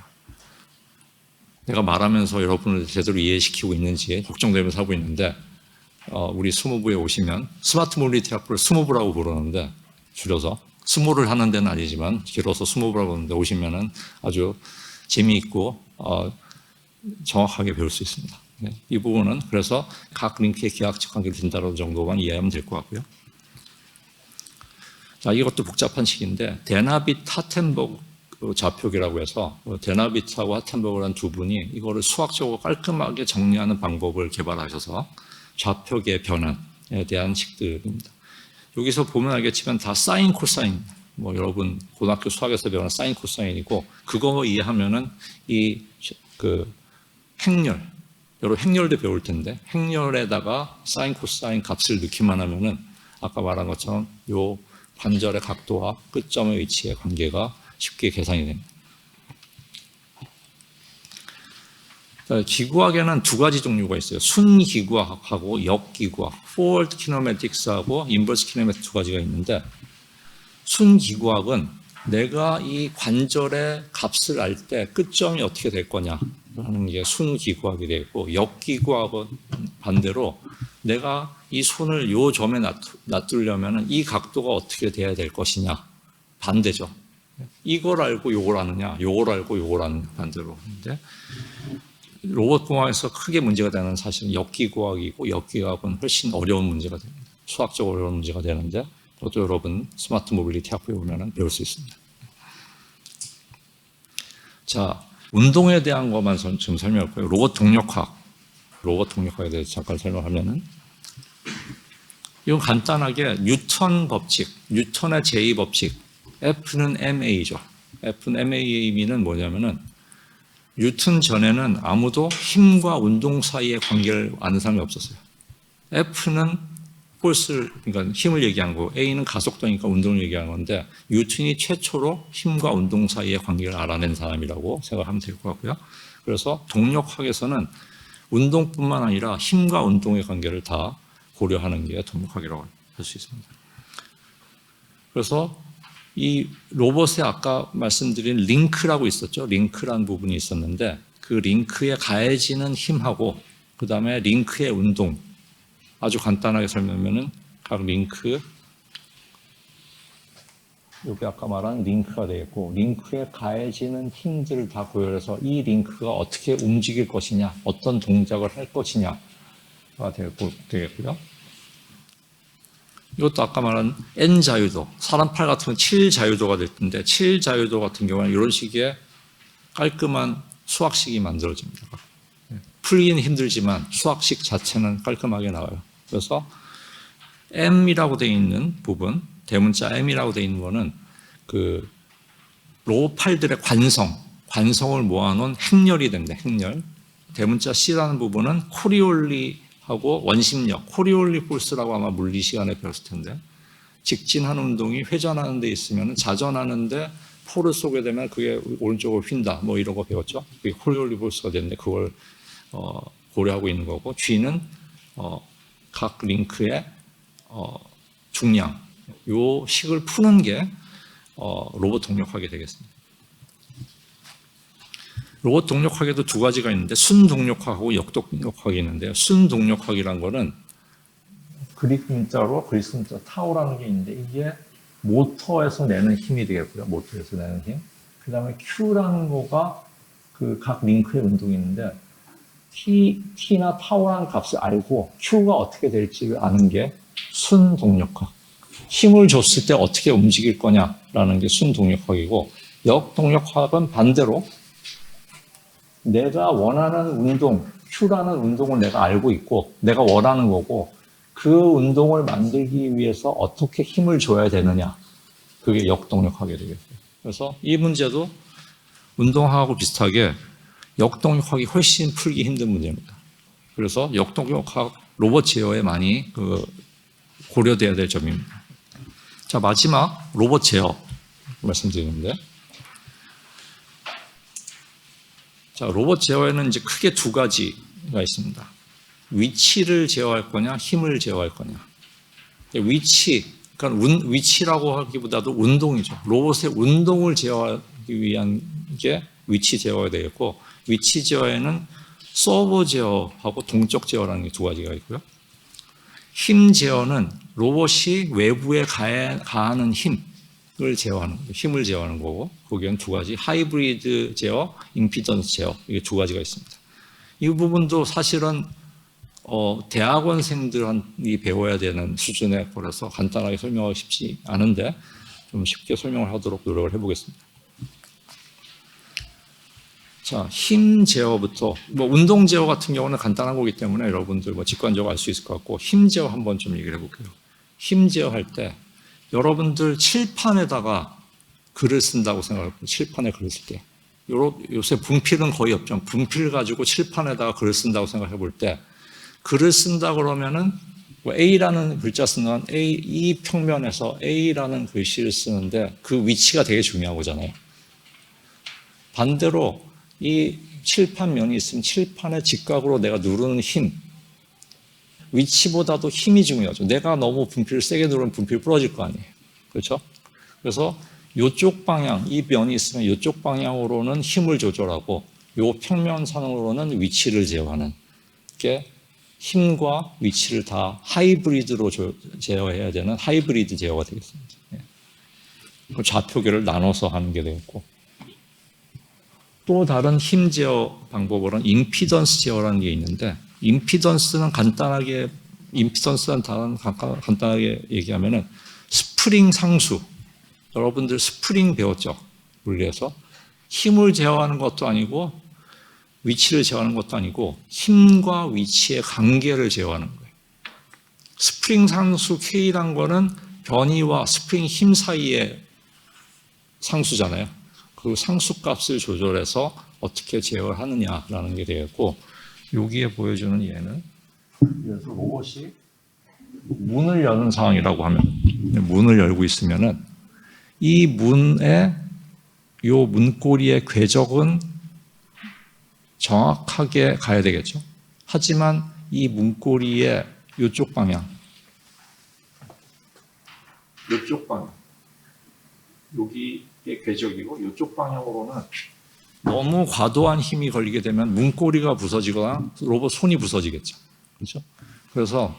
내가 말하면서 여러분을 제대로 이해시키고 있는지 걱정되면서 하고 있는데 우리 스모부에 오시면 스마트 모빌리티 학부를 스모부라고 부르는데 줄여서 스모를 하는 데는 아니지만 길어서 스모부라고 하는데 오시면은 아주 재미있고 정확하게 배울 수 있습니다. 이 부분은 그래서 각 링크의 기하학적 관계를 둔다는 정도만 이해하면 될 것 같고요. 자, 이것도 복잡한 식인데 데나비트 하텐버그 좌표계라고 해서 데나비트하고 하텐버그라는 두 분이 이거를 수학적으로 깔끔하게 정리하는 방법을 개발하셔서 좌표계 변환에 대한 식들입니다. 여기서 보면 알겠지만 다 사인, 코사인, 뭐 여러분 고등학교 수학에서 배우는 사인, 코사인이고 그거 이해하면은 행렬, 여러 행렬도 배울 텐데 행렬에다가 사인, 코사인 값을 넣기만 하면은 아까 말한 것처럼 요 관절의 각도와 끝점의 위치의 관계가 쉽게 계산이 됩니다. 기구학에는 두 가지 종류가 있어요. 순기구학하고 역기구학, forward kinematics하고 inverse kinematics 두 가지가 있는데 순기구학은 내가 이 관절의 값을 알 때 끝점이 어떻게 될 거냐 하는 게 순기구학이 되고 역기구학은 반대로 내가 이 손을 요 점에 놔두려면 이 각도가 어떻게 돼야 될 것이냐 반대죠. 이걸 알고 요걸 아느냐, 요걸 알고 요걸 아느냐 반대로. 근데 로봇 공학에서 크게 문제가 되는 사실은 역기구학이고 역기구학은 훨씬 어려운 문제가 됩니다. 수학적으로 어려운 문제가 되는데 그것도 여러분 스마트 모빌리티 학부에 오면 배울 수 있습니다. 자, 운동에 대한 것만 지금 설명할 거예요. 로봇 동력학에 대해서 잠깐 설명하면은 이건 간단하게 뉴턴 법칙, 뉴턴의 제2법칙, F는 ma죠. F는 ma의 의미는 뭐냐면은 뉴턴 전에는 아무도 힘과 운동 사이의 관계를 아는 사람이 없었어요. F는 폴스, 그러니까 힘을 얘기한 거고 A는 가속도니까 운동을 얘기하는 건데 뉴턴이 최초로 힘과 운동 사이의 관계를 알아낸 사람이라고 생각하면 될 것 같고요. 그래서 동력학에서는 운동뿐만 아니라 힘과 운동의 관계를 다 고려하는 게 동력학이라고 할 수 있습니다. 그래서 이 로봇에 아까 말씀드린 링크라고 있었죠. 링크라는 부분이 있었는데 그 링크에 가해지는 힘하고 그 다음에 링크의 운동, 아주 간단하게 설명하면은 각 링크, 여기 아까 말한 링크가 되겠고 링크에 가해지는 힘들을 다 고려해서 이 링크가 어떻게 움직일 것이냐, 어떤 동작을 할 것이냐가 되겠고요. 이것도 아까 말한 N자유도, 사람 팔 같은 건 7자유도가 될 텐데 7자유도 같은 경우는 이런 식의 깔끔한 수학식이 만들어집니다. 풀기는 힘들지만 수학식 자체는 깔끔하게 나와요. 그래서 M이라고 되어 있는 부분, 대문자 M이라고 되어 있는 거는 그 로팔들의 관성을 모아놓은 행렬이 됩니다. 행렬. 대문자 C라는 부분은 코리올리하고 원심력, 코리올리 폴스라고 아마 물리 시간에 배웠을 텐데 직진하는 운동이 회전하는 데 있으면 자전하는데 폴을 쏘게 되면 그게 오른쪽으로 휜다. 뭐 이런 거 배웠죠. 그게 코리올리 폴스가 되는데 그걸 고려하고 있는 거고 G는 각 링크의 중량, 요 식을 푸는 게 로봇 동력학이 되겠습니다. 로봇 동력학에도 두 가지가 있는데 순동력학하고 역동력학이 있는데요. 순동력학이란 거는 그리스 문자로 타우라는 게 있는데 이게 모터에서 내는 힘이 되겠고요. 모터에서 내는 힘. 그 다음에 Q라는 거가 그 각 링크의 운동이 있는데 T나 타우라는 값을 알고 Q가 어떻게 될지를 아는 게 순동력학. 힘을 줬을 때 어떻게 움직일 거냐라는 게 순동력학이고 역동력학은 반대로 내가 원하는 운동, Q라는 운동을 내가 알고 있고 내가 원하는 거고 그 운동을 만들기 위해서 어떻게 힘을 줘야 되느냐. 그게 역동력학이 되겠어요. 그래서 이 문제도 운동학하고 비슷하게 역동력학이 훨씬 풀기 힘든 문제입니다. 그래서 역동력학 로봇 제어에 많이 고려돼야 될 점입니다. 자, 마지막 로봇 제어 말씀드리는데, 자, 로봇 제어에는 이제 크게 두 가지가 있습니다. 위치를 제어할 거냐, 힘을 제어할 거냐. 위치, 그러니까 위치라고 하기보다도 운동이죠. 로봇의 운동을 제어하기 위한 게 위치 제어가 되겠고, 위치 제어에는 서버 제어하고 동적 제어라는 게 두 가지가 있고요. 힘 제어는 로봇이 외부에 가하는 힘을 제어하는 거죠. 힘을 제어하는 거고, 거기에는 두 가지, 하이브리드 제어, 임피던스 제어, 이게 두 가지가 있습니다. 이 부분도 사실은 대학원생들이 배워야 되는 수준의 거라서 간단하게 설명하기 쉽지 않은데 좀 쉽게 설명을 하도록 노력을 해보겠습니다. 자, 힘 제어부터, 운동 제어 같은 경우는 간단한 거기 때문에 여러분들 직관적으로 알 수 있을 것 같고, 힘 제어 한번 좀 얘기를 해볼게요. 힘 제어 할 때 여러분들 칠판에다가 글을 쓴다고 생각해보세요. 칠판에 글을 쓸 때. 요새 분필은 거의 없죠. 분필 가지고 칠판에다가 글을 쓴다고 생각해 볼 때, 글을 쓴다 그러면은 A라는 글자 쓰는 이 평면에서 A라는 글씨를 쓰는데 그 위치가 되게 중요한 거잖아요. 반대로 이 칠판면이 있으면 칠판의 직각으로 내가 누르는 힘, 위치보다도 힘이 중요하죠. 내가 너무 분필을 세게 누르면 분필이 부러질 거 아니에요. 그렇죠? 그래서 이쪽 방향, 이 면이 있으면 이쪽 방향으로는 힘을 조절하고 이 평면상으로는 위치를 제어하는 게 힘과 위치를 다 하이브리드로 제어해야 되는 하이브리드 제어가 되겠습니다. 그 좌표계를 나눠서 하는 게 되겠고, 또 다른 힘 제어 방법으로는 임피던스 제어라는 게 있는데, 임피던스는 간단하게 얘기하면은 스프링 상수, 여러분들 스프링 배웠죠? 물리에서. 힘을 제어하는 것도 아니고 위치를 제어하는 것도 아니고 힘과 위치의 관계를 제어하는 거예요. 스프링 상수 K란 거는 변이와 스프링 힘 사이의 상수잖아요. 그 상수 값을 조절해서 어떻게 제어를 하느냐라는 게 되겠고, 여기에 보여주는 얘는, 그래서 로봇이 문을 여는 상황이라고 하면, 문을 열고 있으면은 이 문의 요 문고리의 궤적은 정확하게 가야 되겠죠. 하지만 이 문고리의 이쪽 방향, 여기의 궤적이고 이쪽 방향으로는 너무 과도한 힘이 걸리게 되면 문고리가 부서지거나 로봇 손이 부서지겠죠. 그렇죠? 그래서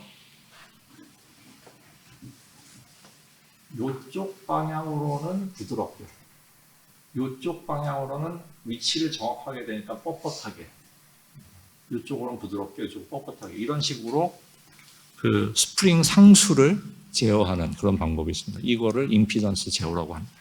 이쪽 방향으로는 부드럽게, 이쪽 방향으로는 위치를 정확하게 되니까 뻣뻣하게, 이쪽으로는 부드럽게, 이쪽은 뻣뻣하게, 이런 식으로 그 스프링 상수를 제어하는 그런 방법이 있습니다. 이거를 임피던스 제어라고 합니다.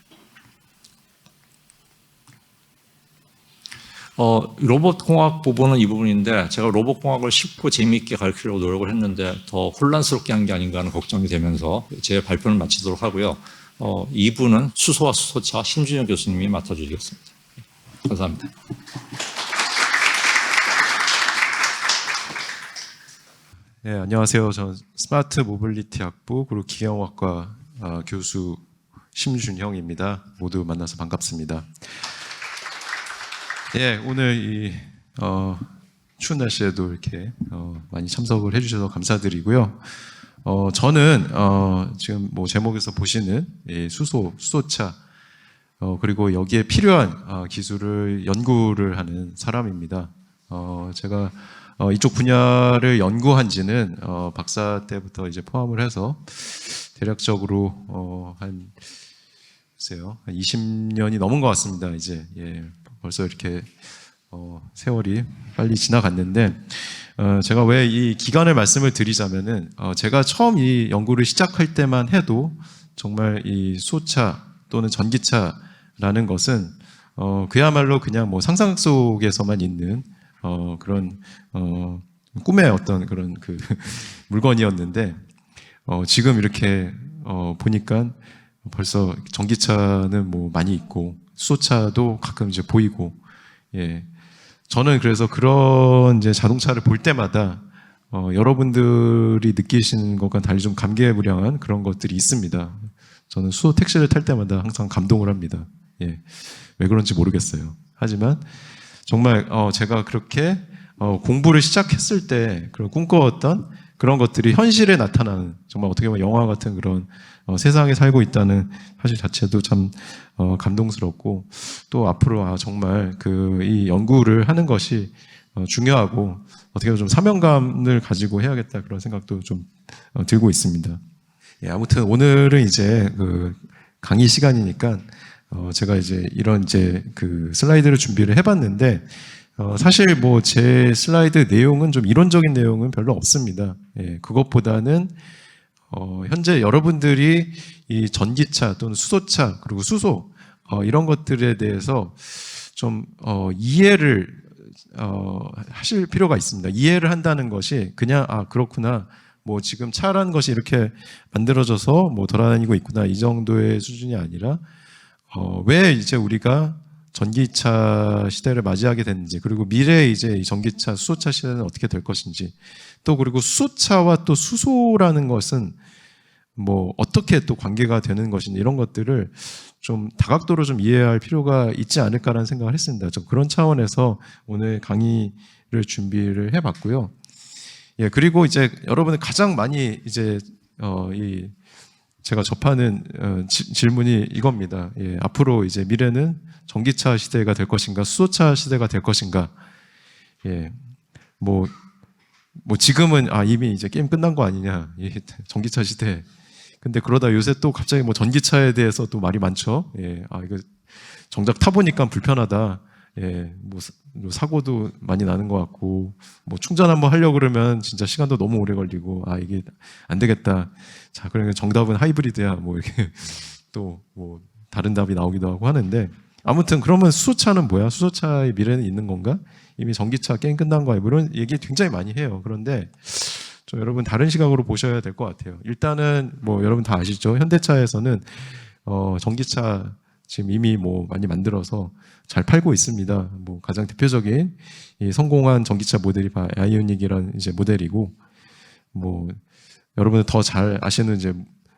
로봇공학 부분은 이 부분인데, 제가 로봇공학을 쉽고 재미있게 가르치려고 노력을 했는데 더 혼란스럽게 한 게 아닌가 하는 걱정이 되면서 제 발표를 마치도록 하고요. 2부는 수소와 수소차 신준영 교수님이 맡아주시겠습니다. 감사합니다. 네, 안녕하세요. 저는 스마트 모빌리티 학부 그리고 기계공학과 교수 심준형입니다. 모두 만나서 반갑습니다. 예, 오늘 이 추운 날씨에도 이렇게 많이 참석을 해주셔서 감사드리고요. 저는 지금 뭐 제목에서 보시는 이 수소차 그리고 여기에 필요한 기술을 연구를 하는 사람입니다. 제가 이쪽 분야를 연구한 지는 박사 때부터 이제 포함을 해서 대략적으로 한 20년이 넘은 것 같습니다. 이제 벌써 이렇게 세월이 빨리 지나갔는데, 제가 왜 이 기간을 말씀을 드리자면은 제가 처음 이 연구를 시작할 때만 해도 정말 이 수소차 또는 전기차라는 것은 그야말로 그냥 뭐 상상 속에서만 있는 그런 꿈의 어떤 그런 그 물건이었는데, 지금 이렇게 보니까 벌써 전기차는 뭐 많이 있고 수소차도 가끔 이제 보이고, 저는 그래서 그런 이제 자동차를 볼 때마다 여러분들이 느끼시는 것과 달리 좀 감개무량한 그런 것들이 있습니다. 저는 수소 택시를 탈 때마다 항상 감동을 합니다. 예. 왜 그런지 모르겠어요. 하지만 정말 제가 그렇게 공부를 시작했을 때 그런 꿈꿔왔던 그런 것들이 현실에 나타나는 정말 어떻게 보면 영화 같은 그런 세상에 살고 있다는 사실 자체도 참 감동스럽고 또 앞으로 정말 이 연구를 하는 것이 중요하고 어떻게 보면 좀 사명감을 가지고 해야겠다 그런 생각도 좀 들고 있습니다. 예, 아무튼 오늘은 이제 강의 시간이니까 제가 이제 이런 슬라이드를 준비를 해봤는데 사실 뭐 제 슬라이드 내용은 좀 이론적인 내용은 별로 없습니다. 예, 그것보다는 현재 여러분들이 이 전기차 또는 수소차 그리고 수소 이런 것들에 대해서 좀 이해를 하실 필요가 있습니다. 이해를 한다는 것이 그냥 그렇구나. 뭐 지금 차라는 것이 이렇게 만들어져서 뭐 돌아다니고 있구나 이 정도의 수준이 아니라 왜 이제 우리가 전기차 시대를 맞이하게 됐는지 그리고 미래에 이제 이 전기차 수소차 시대는 어떻게 될 것인지 또 그리고 수소차와 또 수소라는 것은 뭐 어떻게 또 관계가 되는 것인지 이런 것들을 좀 다각도로 좀 이해할 필요가 있지 않을까라는 생각을 했습니다. 좀 그런 차원에서 오늘 강의를 준비를 해봤고요. 예, 그리고 이제 여러분이 가장 많이 이제 제가 접하는 질문이 이겁니다. 예, 앞으로 이제 미래는 전기차 시대가 될 것인가, 수소차 시대가 될 것인가? 예, 뭐 지금은 이미 이제 게임 끝난 거 아니냐? 예, 전기차 시대. 근데 그러다 요새 또 갑자기 뭐 전기차에 대해서 또 말이 많죠. 예, 이거 정작 타보니까 불편하다. 예, 뭐 사고도 많이 나는 것 같고, 뭐 충전 한번 하려고 그러면 진짜 시간도 너무 오래 걸리고, 이게 안 되겠다. 자, 그러니까 정답은 하이브리드야. 뭐 이렇게 또 뭐 다른 답이 나오기도 하고 하는데, 아무튼 그러면 수소차는 뭐야? 수소차의 미래는 있는 건가? 이미 전기차 게임 끝난 거야. 이런 얘기 굉장히 많이 해요. 그런데 좀 여러분 다른 시각으로 보셔야 될 것 같아요. 일단은 뭐 여러분 다 아시죠? 현대차에서는 전기차 지금 이미 뭐 많이 만들어서 잘 팔고 있습니다. 뭐 가장 대표적인 이 성공한 전기차 모델이 아이오닉이라는 이제 모델이고, 뭐 여러분들 더 잘 아시는 이제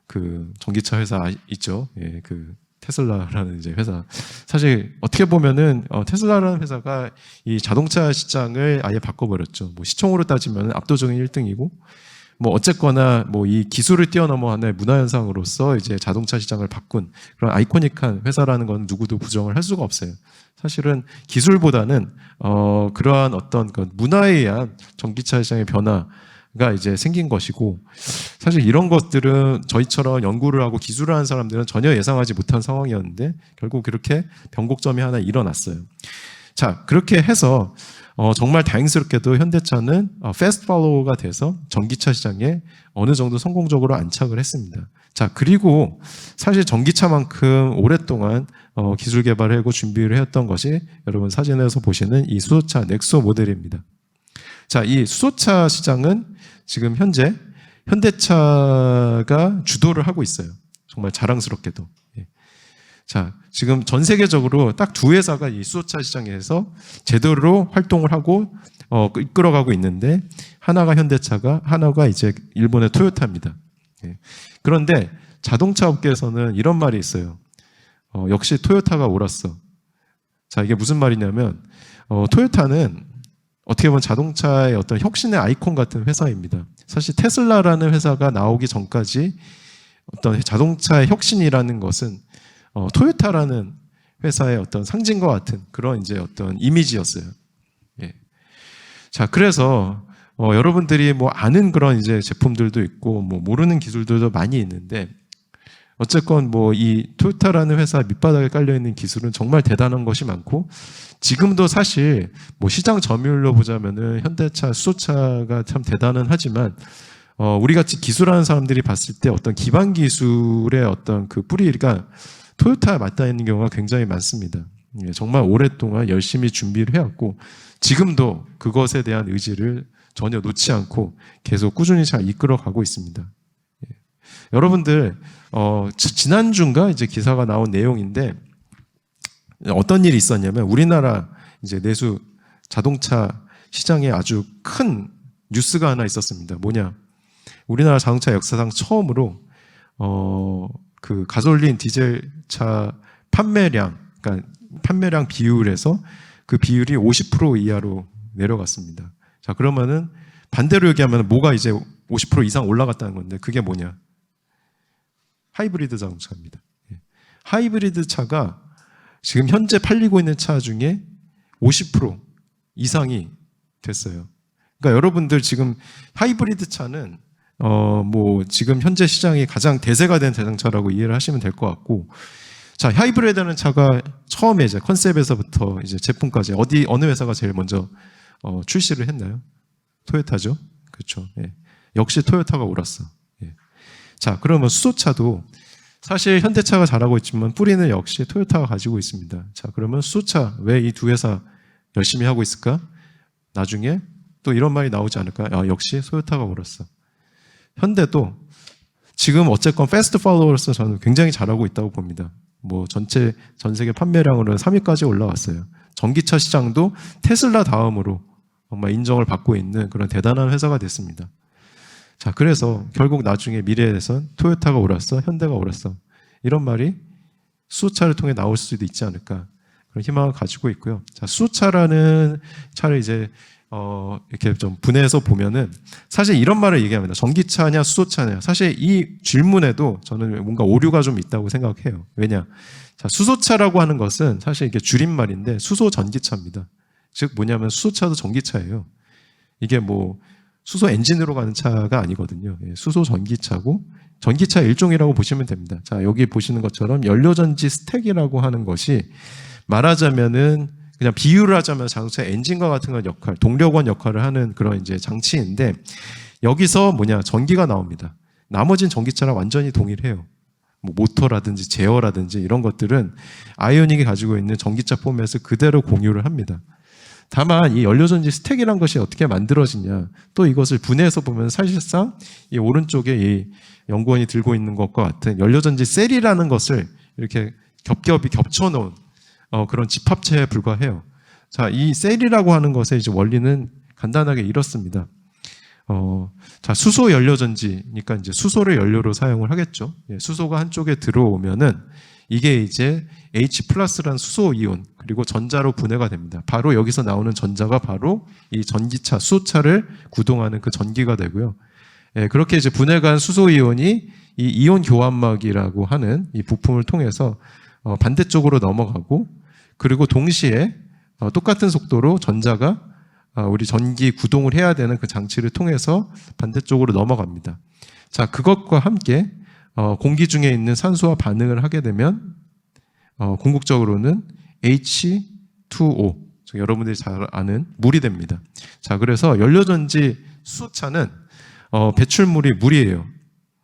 그 전기차 회사 있죠? 예, 그 테슬라라는 이제 회사. 사실 어떻게 보면은 테슬라라는 회사가 이 자동차 시장을 아예 바꿔버렸죠. 뭐 시총으로 따지면 압도적인 1등이고, 뭐 어쨌거나 뭐 이 기술을 뛰어넘어 하나의 문화 현상으로서 이제 자동차 시장을 바꾼 그런 아이코닉한 회사라는 건 누구도 부정을 할 수가 없어요. 사실은 기술보다는 그러한 어떤 그 문화에 의한 전기차 시장의 변화가 이제 생긴 것이고, 사실 이런 것들은 저희처럼 연구를 하고 기술을 하는 사람들은 전혀 예상하지 못한 상황이었는데 결국 그렇게 변곡점이 하나 일어났어요. 자, 그렇게 해서 정말 다행스럽게도 현대차는 패스트 팔로워가 돼서 전기차 시장에 어느 정도 성공적으로 안착을 했습니다. 자, 그리고 사실 전기차만큼 오랫동안 기술 개발을 하고 준비를 해왔던 것이 여러분 사진에서 보시는 이 수소차 넥소 모델입니다. 자, 이 수소차 시장은 지금 현재 현대차가 주도를 하고 있어요. 정말 자랑스럽게도. 예. 자, 지금 전 세계적으로 딱 두 회사가 이 수소차 시장에서 제대로 활동을 하고 이끌어가고 있는데, 하나가 현대차가, 하나가 이제 일본의 토요타입니다. 예. 그런데 자동차 업계에서는 이런 말이 있어요. 역시 토요타가 옳았어. 자, 이게 무슨 말이냐면 토요타는 어떻게 보면 자동차의 어떤 혁신의 아이콘 같은 회사입니다. 사실 테슬라라는 회사가 나오기 전까지 어떤 자동차의 혁신이라는 것은 토요타라는 회사의 어떤 상징과 같은 그런 이제 어떤 이미지였어요. 예. 자, 그래서 여러분들이 뭐 아는 그런 이제 제품들도 있고 뭐 모르는 기술들도 많이 있는데, 어쨌건 뭐 이 토요타라는 회사 밑바닥에 깔려 있는 기술은 정말 대단한 것이 많고, 지금도 사실 뭐 시장 점유율로 보자면은 현대차, 수소차가 참 대단은 하지만 우리 같이 기술하는 사람들이 봤을 때 어떤 기반 기술의 어떤 그 뿌리가 토요타에 맞닿아 있는 경우가 굉장히 많습니다. 예, 정말 오랫동안 열심히 준비를 해왔고 지금도 그것에 대한 의지를 전혀 놓지 않고 계속 꾸준히 잘 이끌어가고 있습니다. 예. 여러분들 지난주인가 이제 기사가 나온 내용인데, 어떤 일이 있었냐면 우리나라 이제 내수 자동차 시장에 아주 큰 뉴스가 하나 있었습니다. 뭐냐? 우리나라 자동차 역사상 처음으로 그 가솔린 디젤 차 판매량, 그러니까 판매량 비율에서 그 비율이 50% 이하로 내려갔습니다. 자, 그러면은 반대로 얘기하면 뭐가 이제 50% 이상 올라갔다는 건데 그게 뭐냐? 하이브리드 자동차입니다. 하이브리드 차가 지금 현재 팔리고 있는 차 중에 50% 이상이 됐어요. 그러니까 여러분들 지금 하이브리드 차는 뭐 지금 현재 시장이 가장 대세가 된 자동차라고 이해를 하시면 될 것 같고, 자, 하이브리드라는 차가 처음에 이제 컨셉에서부터 이제 제품까지 어느 회사가 제일 먼저 출시를 했나요? 토요타죠. 그렇죠. 예. 역시 토요타가 옳았어. 예. 자, 그러면 수소차도 사실 현대차가 잘하고 있지만 뿌리는 역시 토요타가 가지고 있습니다. 자, 그러면 수소차 왜 이 두 회사 열심히 하고 있을까? 나중에 또 이런 말이 나오지 않을까? 역시 토요타가 옳았어. 현대도 지금 어쨌건 패스트 팔로워로서 저는 굉장히 잘하고 있다고 봅니다. 뭐 전 세계 판매량으로는 3위까지 올라왔어요. 전기차 시장도 테슬라 다음으로 정말 인정을 받고 있는 그런 대단한 회사가 됐습니다. 자, 그래서 결국 나중에 미래에선 토요타가 옳았어, 현대가 옳았어. 이런 말이 수소차를 통해 나올 수도 있지 않을까. 그런 희망을 가지고 있고요. 자, 수소차라는 차를 이제 이렇게 좀 분해해서 보면은 사실 이런 말을 얘기합니다. 전기차냐 수소차냐. 사실 이 질문에도 저는 뭔가 오류가 좀 있다고 생각해요. 왜냐? 자, 수소차라고 하는 것은 사실 이게 줄임말인데 수소 전기차입니다. 즉 뭐냐면 수소차도 전기차예요. 이게 뭐 수소 엔진으로 가는 차가 아니거든요. 예, 수소 전기차고 전기차 일종이라고 보시면 됩니다. 자, 여기 보시는 것처럼 연료전지 스택이라고 하는 것이 말하자면은 그냥 비유를 하자면 자동차 엔진과 같은 건 역할, 동력원 역할을 하는 그런 이제 장치인데 여기서 뭐냐 전기가 나옵니다. 나머진 전기차랑 완전히 동일해요. 뭐 모터라든지 제어라든지 이런 것들은 아이오닉이 가지고 있는 전기차 포맷을 그대로 공유를 합니다. 다만 이 연료전지 스택이라는 것이 어떻게 만들어지냐, 또 이것을 분해해서 보면 사실상 이 오른쪽에 이 연구원이 들고 있는 것과 같은 연료전지 셀이라는 것을 이렇게 겹겹이 겹쳐놓은 그런 집합체에 불과해요. 자, 이 셀이라고 하는 것의 이제 원리는 간단하게 이렇습니다. 자, 수소 연료전지니까 이제 수소를 연료로 사용을 하겠죠. 예, 수소가 한쪽에 들어오면은 이게 이제 H+라는 수소 이온 그리고 전자로 분해가 됩니다. 바로 여기서 나오는 전자가 바로 이 전기차, 수소차를 구동하는 그 전기가 되고요. 예, 그렇게 이제 분해간 수소 이온이 이 이온 교환막이라고 하는 이 부품을 통해서 반대쪽으로 넘어가고, 그리고 동시에 똑같은 속도로 전자가 우리 전기 구동을 해야 되는 그 장치를 통해서 반대쪽으로 넘어갑니다. 자, 그것과 함께 공기 중에 있는 산소와 반응을 하게 되면 궁극적으로는 H2O, 여러분들이 잘 아는 물이 됩니다. 자, 그래서 연료전지 수소차는 배출물이 물이에요.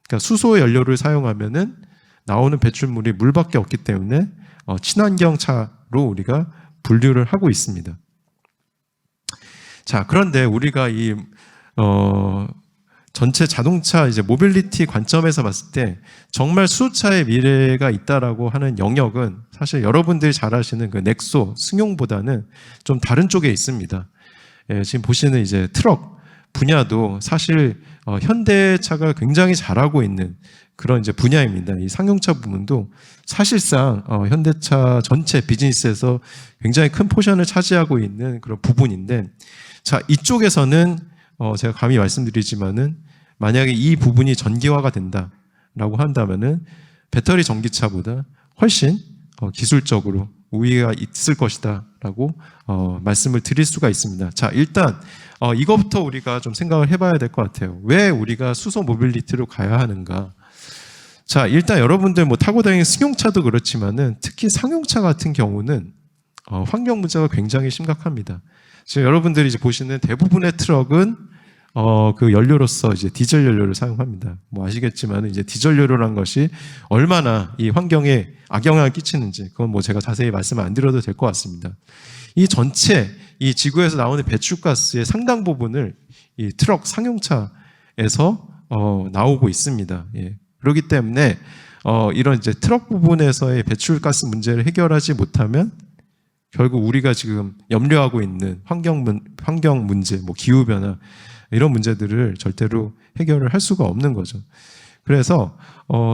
그러니까 수소 연료를 사용하면은 나오는 배출물이 물밖에 없기 때문에 친환경 차로 우리가 분류를 하고 있습니다. 자, 그런데 우리가 이 전체 자동차 이제 모빌리티 관점에서 봤을 때 정말 수소차의 미래가 있다라고 하는 영역은 사실 여러분들이 잘 아시는 그 넥소 승용보다는 좀 다른 쪽에 있습니다. 예, 지금 보시는 이제 트럭 분야도 사실 현대차가 굉장히 잘하고 있는 그런 이제 분야입니다. 이 상용차 부문도 사실상 현대차 전체 비즈니스에서 굉장히 큰 포션을 차지하고 있는 그런 부분인데, 자, 이쪽에서는 제가 감히 말씀드리지만은 만약에 이 부분이 전기화가 된다라고 한다면은 배터리 전기차보다 훨씬 기술적으로 우위가 있을 것이다라고 말씀을 드릴 수가 있습니다. 자, 일단 이거부터 우리가 좀 생각을 해봐야 될 것 같아요. 왜 우리가 수소 모빌리티로 가야 하는가? 자, 일단 여러분들 뭐 타고 다니는 승용차도 그렇지만은 특히 상용차 같은 경우는 환경 문제가 굉장히 심각합니다. 지금 여러분들이 이제 보시는 대부분의 트럭은 그 연료로서 이제 디젤 연료를 사용합니다. 뭐 아시겠지만 이제 디젤 연료라는 것이 얼마나 이 환경에 악영향을 끼치는지 그건 뭐 제가 자세히 말씀을 안 드려도 될 것 같습니다. 이 전체 이 지구에서 나오는 배출가스의 상당 부분을 이 트럭 상용차에서 나오고 있습니다. 예. 그렇기 때문에 이런 이제 트럭 부분에서의 배출가스 문제를 해결하지 못하면 결국 우리가 지금 염려하고 있는 환경 문제, 뭐 기후 변화 이런 문제들을 절대로 해결을 할 수가 없는 거죠. 그래서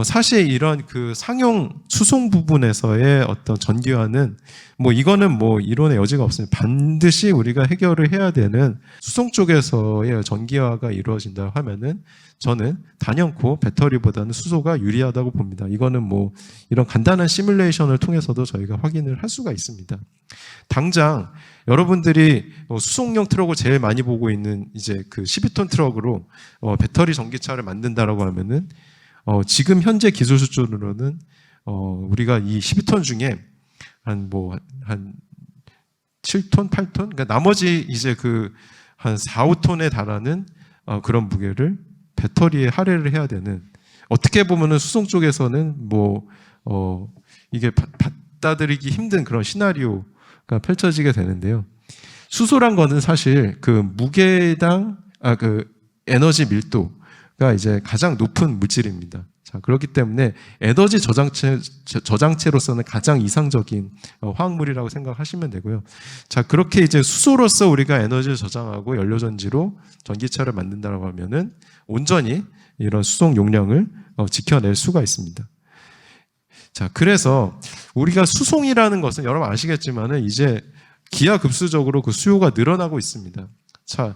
사실 이런 그 상용 수송 부분에서의 어떤 전기화는 뭐 이거는 뭐 이론의 여지가 없습니다. 반드시 우리가 해결을 해야 되는 수송 쪽에서의 전기화가 이루어진다 하면은 저는 단연코 배터리보다는 수소가 유리하다고 봅니다. 이거는 뭐 이런 간단한 시뮬레이션을 통해서도 저희가 확인을 할 수가 있습니다. 당장 여러분들이 수송용 트럭을 제일 많이 보고 있는 이제 그 12톤 트럭으로 배터리 전기차를 만든다라고 하면은 지금 현재 기술 수준으로는 우리가 이 12톤 중에 한 7톤, 8톤, 그러니까 나머지 이제 그 한 4, 5톤에 달하는 그런 무게를 배터리에 할애를 해야 되는, 어떻게 보면은 수송 쪽에서는 이게 받아들이기 힘든 그런 시나리오가 펼쳐지게 되는데요. 수소란 거는 사실 그 무게당 그 에너지 밀도가 이제 가장 높은 물질입니다. 자, 그렇기 때문에 에너지 저장체로서는 가장 이상적인 화학물이라고 생각하시면 되고요. 자, 그렇게 이제 수소로서 우리가 에너지를 저장하고 연료전지로 전기차를 만든다고 하면은 온전히 이런 수송 용량을 지켜낼 수가 있습니다. 자, 그래서 우리가 수송이라는 것은 여러분 아시겠지만은 이제 기하급수적으로 그 수요가 늘어나고 있습니다. 자,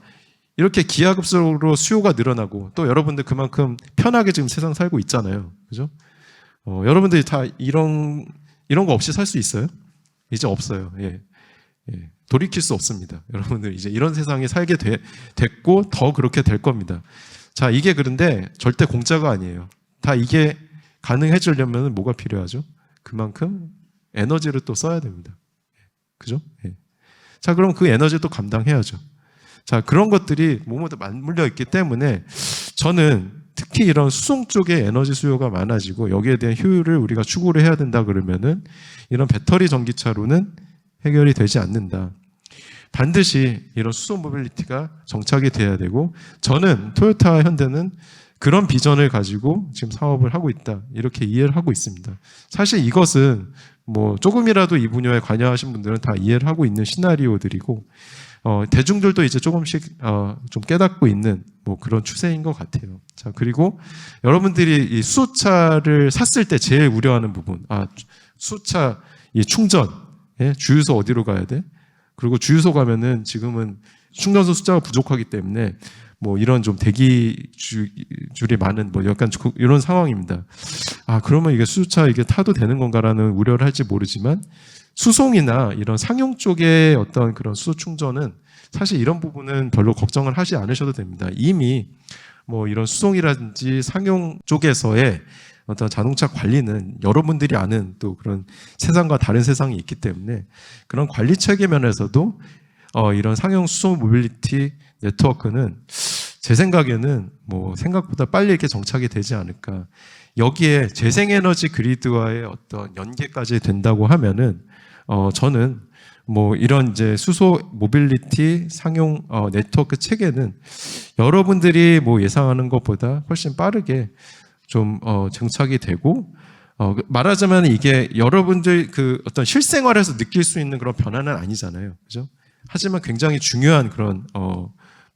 이렇게 기하급수적으로 수요가 늘어나고 또 여러분들 그만큼 편하게 지금 세상 살고 있잖아요. 그죠? 여러분들이 다 이런 거 없이 살 수 있어요? 이제 없어요. 예. 돌이킬 수 없습니다. 여러분들 이제 이런 세상에 살게 됐고 더 그렇게 될 겁니다. 자, 이게 그런데 절대 공짜가 아니에요. 다 이게 가능해지려면 뭐가 필요하죠? 그만큼 에너지를 또 써야 됩니다. 그죠? 예. 자, 그럼 그 에너지를 또 감당해야죠. 자, 그런 것들이 몸에 맞물려 있기 때문에 저는 특히 이런 수송 쪽에 에너지 수요가 많아지고 여기에 대한 효율을 우리가 추구를 해야 된다 그러면은 이런 배터리 전기차로는 해결이 되지 않는다. 반드시 이런 수소 모빌리티가 정착이 돼야 되고, 저는 토요타 현대는 그런 비전을 가지고 지금 사업을 하고 있다, 이렇게 이해를 하고 있습니다. 사실 이것은 뭐 조금이라도 이 분야에 관여하신 분들은 다 이해를 하고 있는 시나리오들이고 대중들도 이제 조금씩 좀 깨닫고 있는 뭐 그런 추세인 것 같아요. 자, 그리고 여러분들이 이 수소차를 샀을 때 제일 우려하는 부분, 수소차 이 충전, 주유소 어디로 가야 돼? 그리고 주유소 가면은 지금은 충전소 숫자가 부족하기 때문에 뭐 이런 좀 대기줄이 많은 뭐 약간 이런 상황입니다. 그러면 이게 수소차 이게 타도 되는 건가라는 우려를 할지 모르지만, 수송이나 이런 상용 쪽의 어떤 그런 수소 충전은 사실 이런 부분은 별로 걱정을 하지 않으셔도 됩니다. 이미 뭐 이런 수송이라든지 상용 쪽에서의 어떤 자동차 관리는 여러분들이 아는 또 그런 세상과 다른 세상이 있기 때문에 그런 관리 체계 면에서도 이런 상용 수소 모빌리티 네트워크는 제 생각에는 뭐 생각보다 빨리 이렇게 정착이 되지 않을까. 여기에 재생에너지 그리드와의 어떤 연계까지 된다고 하면은 저는 뭐 이런 이제 수소 모빌리티 상용 네트워크 체계는 여러분들이 뭐 예상하는 것보다 훨씬 빠르게 좀 정착이 되고, 말하자면 이게 여러분들 그 어떤 실생활에서 느낄 수 있는 그런 변화는 아니잖아요. 그죠? 하지만 굉장히 중요한 그런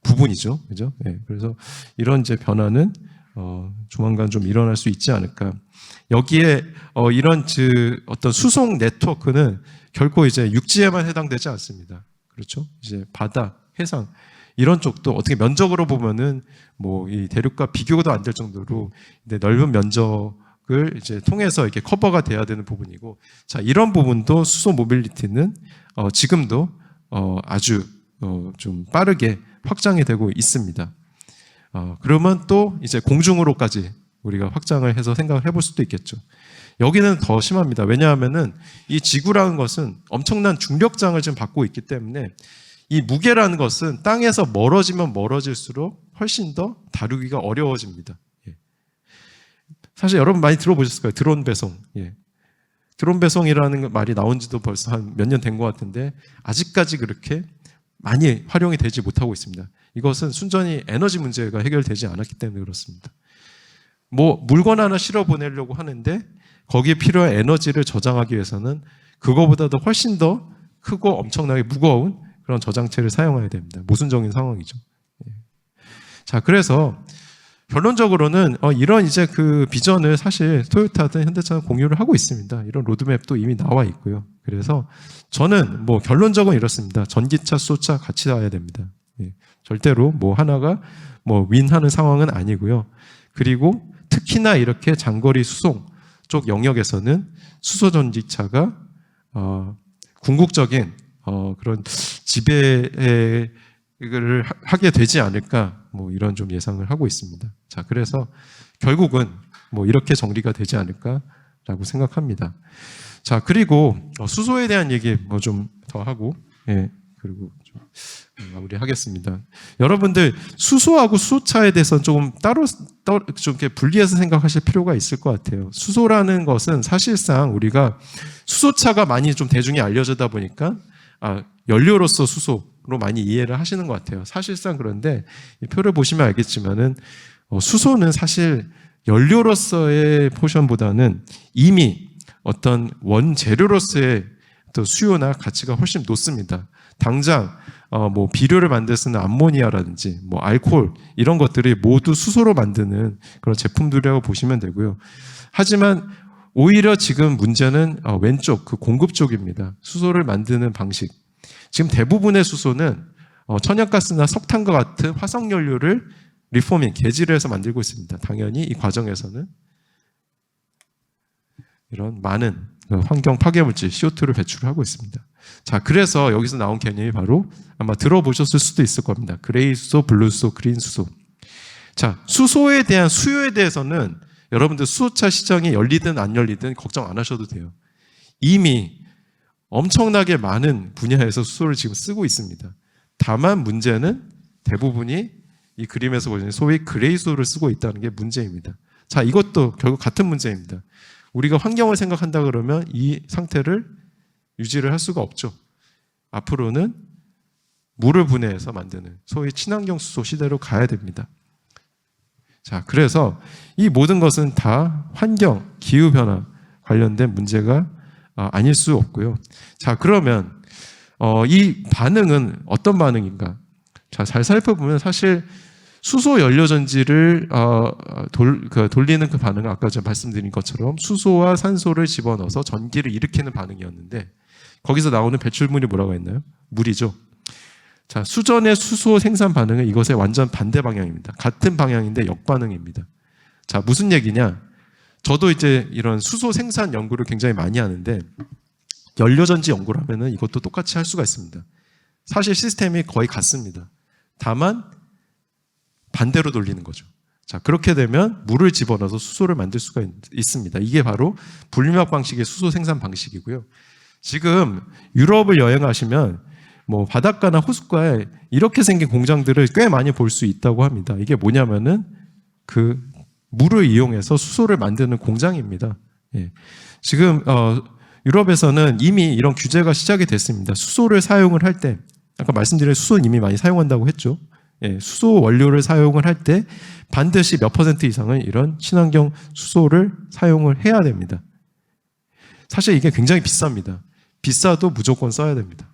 부분이죠. 그죠? 네, 그래서 이런 이제 변화는 조만간 좀 일어날 수 있지 않을까. 여기에 이런 어떤 수송 네트워크는 결코 이제 육지에만 해당되지 않습니다. 그렇죠? 이제 바다, 해상 이런 쪽도 어떻게 면적으로 보면은 뭐 이 대륙과 비교도 안 될 정도로 넓은 면적을 이제 통해서 이렇게 커버가 돼야 되는 부분이고, 자, 이런 부분도 수소 모빌리티는 지금도 아주 좀 빠르게 확장이 되고 있습니다. 그러면 또 이제 공중으로까지 우리가 확장을 해서 생각을 해볼 수도 있겠죠. 여기는 더 심합니다. 왜냐하면은 이 지구라는 것은 엄청난 중력장을 지금 받고 있기 때문에 이 무게라는 것은 땅에서 멀어지면 멀어질수록 훨씬 더 다루기가 어려워집니다. 사실 여러분 많이 들어보셨을 거예요. 드론 배송. 드론 배송이라는 말이 나온 지도 벌써 한 몇 년 된 것 같은데 아직까지 그렇게 많이 활용이 되지 못하고 있습니다. 이것은 순전히 에너지 문제가 해결되지 않았기 때문에 그렇습니다. 뭐 물건 하나 실어 보내려고 하는데 거기에 필요한 에너지를 저장하기 위해서는 그거보다도 훨씬 더 크고 엄청나게 무거운 그런 저장체를 사용해야 됩니다. 모순적인 상황이죠. 자, 그래서 결론적으로는 이런 이제 그 비전을 사실 토요타든 현대차는 공유를 하고 있습니다. 이런 로드맵도 이미 나와 있고요. 그래서 저는 뭐 결론적으로 이렇습니다. 전기차, 수소차 같이 나와야 됩니다. 예, 절대로 뭐 하나가 뭐 윈하는 상황은 아니고요. 그리고 특히나 이렇게 장거리 수송 쪽 영역에서는 수소 전기차가 궁극적인 그런 지배를 하게 되지 않을까 뭐 이런 좀 예상을 하고 있습니다. 자, 그래서 결국은 뭐 이렇게 정리가 되지 않을까라고 생각합니다. 자, 그리고 수소에 대한 얘기 뭐 좀 더 하고, 예, 그리고 좀 마무리하겠습니다. 여러분들 수소하고 수소차에 대해서는 조금 따로 좀 이렇게 분리해서 생각하실 필요가 있을 것 같아요. 수소라는 것은 사실상 우리가 수소차가 많이 좀 대중에 알려지다 보니까 연료로서 수소로 많이 이해를 하시는 것 같아요. 사실상 그런데 이 표를 보시면 알겠지만은 수소는 사실 연료로서의 포션보다는 이미 어떤 원재료로서의 또 수요나 가치가 훨씬 높습니다. 당장 뭐 비료를 만들 쓰는 암모니아라든지 뭐 알코올 이런 것들이 모두 수소로 만드는 그런 제품들이라고 보시면 되고요. 하지만 오히려 지금 문제는 왼쪽 그 공급 쪽입니다. 수소를 만드는 방식. 지금 대부분의 수소는 천연가스나 석탄과 같은 화석연료를 리포밍, 개질을 해서 만들고 있습니다. 당연히 이 과정에서는 이런 많은 환경 파괴물질 CO2를 배출하고 있습니다. 자, 그래서 여기서 나온 개념이 바로 아마 들어보셨을 수도 있을 겁니다. 그레이 수소, 블루 수소, 그린 수소. 자, 수소에 대한 수요에 대해서는 여러분들 수소차 시장이 열리든 안 열리든 걱정 안 하셔도 돼요. 이미 엄청나게 많은 분야에서 수소를 지금 쓰고 있습니다. 다만 문제는 대부분이 이 그림에서 보시는 소위 그레이 수소를 쓰고 있다는 게 문제입니다. 자, 이것도 결국 같은 문제입니다. 우리가 환경을 생각한다 그러면 이 상태를 유지를 할 수가 없죠. 앞으로는 물을 분해해서 만드는 소위 친환경 수소 시대로 가야 됩니다. 자, 그래서 이 모든 것은 다 환경, 기후변화 관련된 문제가 아닐 수 없고요. 자, 그러면 이 반응은 어떤 반응인가? 자, 잘 살펴보면 사실 수소 연료 전지를 돌리는 그 반응은 아까 제가 말씀드린 것처럼 수소와 산소를 집어넣어서 전기를 일으키는 반응이었는데 거기서 나오는 배출물이 뭐라고 했나요? 물이죠. 자, 수전의 수소 생산 반응은 이것의 완전 반대 방향입니다. 같은 방향인데 역반응입니다. 자, 무슨 얘기냐? 저도 이제 이런 수소 생산 연구를 굉장히 많이 하는데 연료전지 연구를 하면은 이것도 똑같이 할 수가 있습니다. 사실 시스템이 거의 같습니다. 다만 반대로 돌리는 거죠. 자, 그렇게 되면 물을 집어넣어서 수소를 만들 수가 있습니다. 이게 바로 분리막 방식의 수소 생산 방식이고요. 지금 유럽을 여행하시면 뭐 바닷가나 호숫가에 이렇게 생긴 공장들을 꽤 많이 볼 수 있다고 합니다. 이게 뭐냐면은 그 물을 이용해서 수소를 만드는 공장입니다. 예. 지금 유럽에서는 이미 이런 규제가 시작이 됐습니다. 수소를 사용을 할 때, 아까 말씀드린 수소는 이미 많이 사용한다고 했죠. 예, 수소 원료를 사용을 할 때 반드시 몇 % 이상은 이런 친환경 수소를 사용을 해야 됩니다. 사실 이게 굉장히 비쌉니다. 비싸도 무조건 써야 됩니다.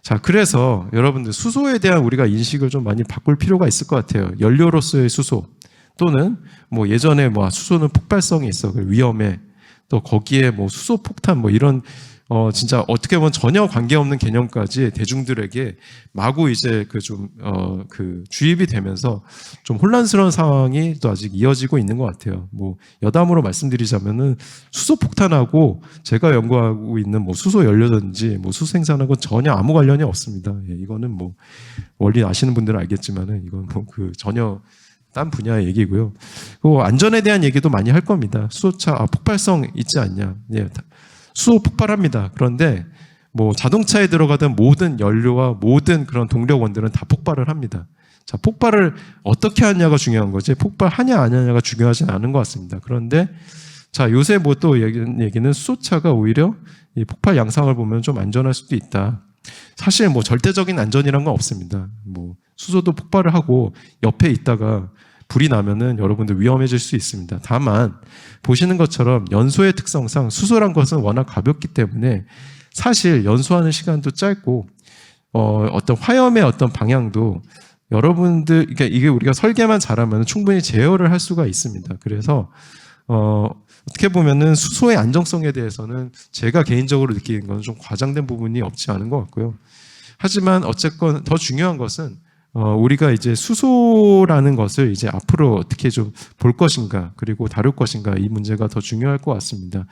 자, 그래서 여러분들 수소에 대한 우리가 인식을 좀 많이 바꿀 필요가 있을 것 같아요. 연료로서의 수소 또는 뭐 예전에 뭐 수소는 폭발성이 있어 위험해 또 거기에 뭐 수소 폭탄 뭐 이런 진짜 어떻게 보면 전혀 관계없는 개념까지 대중들에게 마구 이제 그 주입이 되면서 좀 혼란스러운 상황이 또 아직 이어지고 있는 것 같아요. 뭐 여담으로 말씀드리자면은 수소 폭탄하고 제가 연구하고 있는 뭐 수소 연료전지, 뭐 수소 생산하고 전혀 아무 관련이 없습니다. 예, 이거는 뭐 원리 아시는 분들은 알겠지만은 이건 뭐 그 전혀 딴 분야의 얘기고요. 그리고 안전에 대한 얘기도 많이 할 겁니다. 수소차 폭발성 있지 않냐? 예. 수소 폭발합니다. 그런데 뭐 자동차에 들어가던 모든 연료와 모든 그런 동력원들은 다 폭발을 합니다. 자, 폭발을 어떻게 하냐가 중요한 거지 폭발하냐 안 하냐가 중요하진 않은 것 같습니다. 그런데 자, 요새 뭐 또 얘기는 수소차가 오히려 이 폭발 양상을 보면 좀 안전할 수도 있다. 사실 뭐 절대적인 안전이란 건 없습니다. 뭐 수소도 폭발을 하고 옆에 있다가 불이 나면은 여러분들 위험해질 수 있습니다. 다만 보시는 것처럼 연소의 특성상 수소란 것은 워낙 가볍기 때문에 사실 연소하는 시간도 짧고 어떤 화염의 어떤 방향도 여러분들 이게 우리가 설계만 잘하면 충분히 제어를 할 수가 있습니다. 그래서 어떻게 보면은 수소의 안정성에 대해서는 제가 개인적으로 느끼는 건 좀 과장된 부분이 없지 않은 것 같고요. 하지만 어쨌건 더 중요한 것은 우리가 이제 수소라는 것을 이제 앞으로 어떻게 좀 볼 것인가 그리고 다룰 것인가 이 문제가 더 중요할 것 같습니다.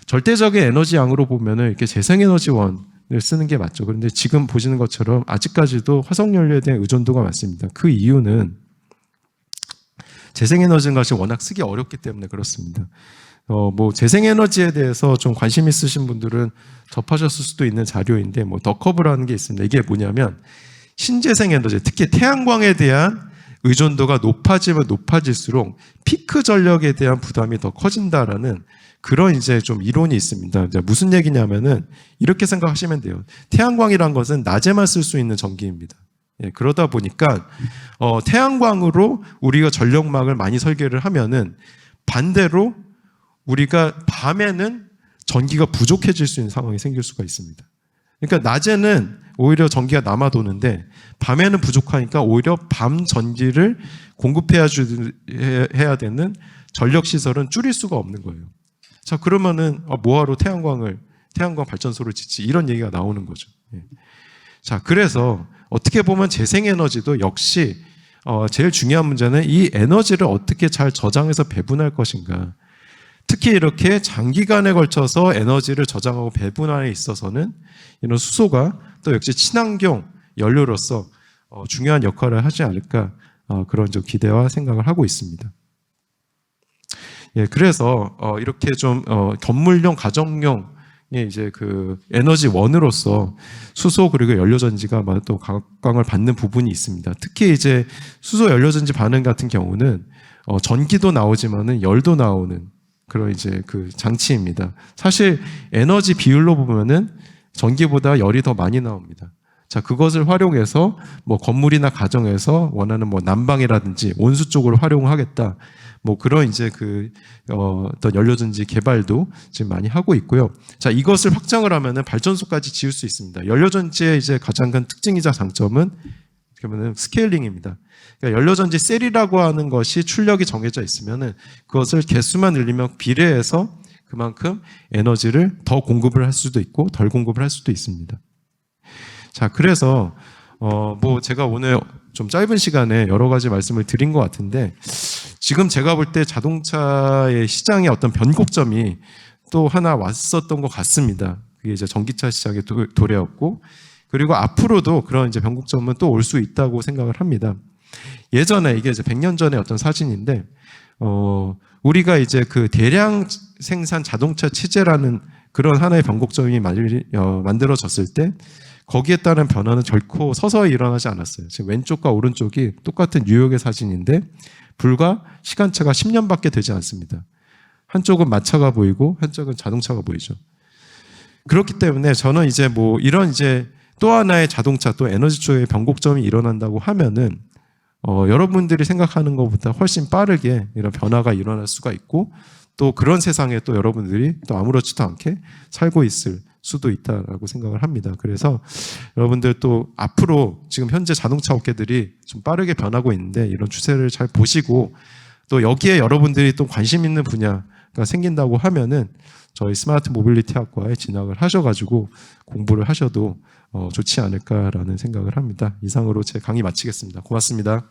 절대적인 에너지 양으로 보면은 이렇게 재생에너지원을 쓰는 게 맞죠. 그런데 지금 보시는 것처럼 아직까지도 화석연료에 대한 의존도가 많습니다. 그 이유는 재생에너지인 것이 워낙 쓰기 어렵기 때문에 그렇습니다. 뭐 재생에너지에 대해서 좀 관심 있으신 분들은 접하셨을 수도 있는 자료인데 뭐 더커브라는 게 있습니다. 이게 뭐냐면 신재생에너지, 특히 태양광에 대한 의존도가 높아지면 높아질수록 피크 전력에 대한 부담이 더 커진다라는 그런 이제 좀 이론이 있습니다. 이제 무슨 얘기냐면은 이렇게 생각하시면 돼요. 태양광이란 것은 낮에만 쓸 수 있는 전기입니다. 예, 그러다 보니까 태양광으로 우리가 전력망을 많이 설계를 하면은 반대로 우리가 밤에는 전기가 부족해질 수 있는 상황이 생길 수가 있습니다. 그러니까 낮에는 오히려 전기가 남아 도는데 밤에는 부족하니까 오히려 밤 전기를 공급해야 해야 되는 전력 시설은 줄일 수가 없는 거예요. 자, 그러면은 뭐하러 태양광 발전소를 짓지? 이런 얘기가 나오는 거죠. 예. 자, 그래서 어떻게 보면 재생에너지도 역시 제일 중요한 문제는 이 에너지를 어떻게 잘 저장해서 배분할 것인가. 특히 이렇게 장기간에 걸쳐서 에너지를 저장하고 배분함에 있어서는 이런 수소가 또 역시 친환경 연료로서 중요한 역할을 하지 않을까 그런 좀 기대와 생각을 하고 있습니다. 예, 그래서 이렇게 좀 건물용, 가정용 이제 그 에너지원으로서 수소 그리고 연료전지가 또 각광을 받는 부분이 있습니다. 특히 이제 수소 연료전지 반응 같은 경우는 전기도 나오지만은 열도 나오는 그런 이제 그 장치입니다. 사실 에너지 비율로 보면은 전기보다 열이 더 많이 나옵니다. 자, 그것을 활용해서 뭐 건물이나 가정에서 원하는 뭐 난방이라든지 온수 쪽으로 활용하겠다. 뭐 그런 이제 어떤 연료전지 개발도 지금 많이 하고 있고요. 자, 이것을 확장을 하면은 발전소까지 지을 수 있습니다. 연료전지의 이제 가장 큰 특징이자 장점은 그러면은 스케일링입니다. 그러니까 연료전지 셀이라고 하는 것이 출력이 정해져 있으면은 그것을 개수만 늘리면 비례해서 그만큼 에너지를 더 공급을 할 수도 있고 덜 공급을 할 수도 있습니다. 자, 그래서 뭐 제가 오늘 좀 짧은 시간에 여러 가지 말씀을 드린 것 같은데 지금 제가 볼 때 자동차의 시장의 어떤 변곡점이 또 하나 왔었던 것 같습니다. 그게 이제 전기차 시장의 도래였고 그리고 앞으로도 그런 이제 변곡점은 또 올 수 있다고 생각을 합니다. 예전에 이게 이제 100년 전의 어떤 사진인데 우리가 이제 그 대량 생산 자동차 체제라는 그런 하나의 변곡점이 만들어졌을 때 거기에 따른 변화는 결코 서서히 일어나지 않았어요. 지금 왼쪽과 오른쪽이 똑같은 뉴욕의 사진인데 불과 시간차가 10년밖에 되지 않습니다. 한쪽은 마차가 보이고 한쪽은 자동차가 보이죠. 그렇기 때문에 저는 이제 뭐 이런 이제 또 하나의 자동차 또 에너지 쪽의 변곡점이 일어난다고 하면은 여러분들이 생각하는 것보다 훨씬 빠르게 이런 변화가 일어날 수가 있고 또 그런 세상에 또 여러분들이 또 아무렇지도 않게 살고 있을 수도 있다라고 생각을 합니다. 그래서 여러분들 또 앞으로 지금 현재 자동차 업계들이 좀 빠르게 변하고 있는데 이런 추세를 잘 보시고 또 여기에 여러분들이 또 관심 있는 분야가 생긴다고 하면은 저희 스마트 모빌리티 학과에 진학을 하셔가지고 공부를 하셔도 좋지 않을까라는 생각을 합니다. 이상으로 제 강의 마치겠습니다. 고맙습니다.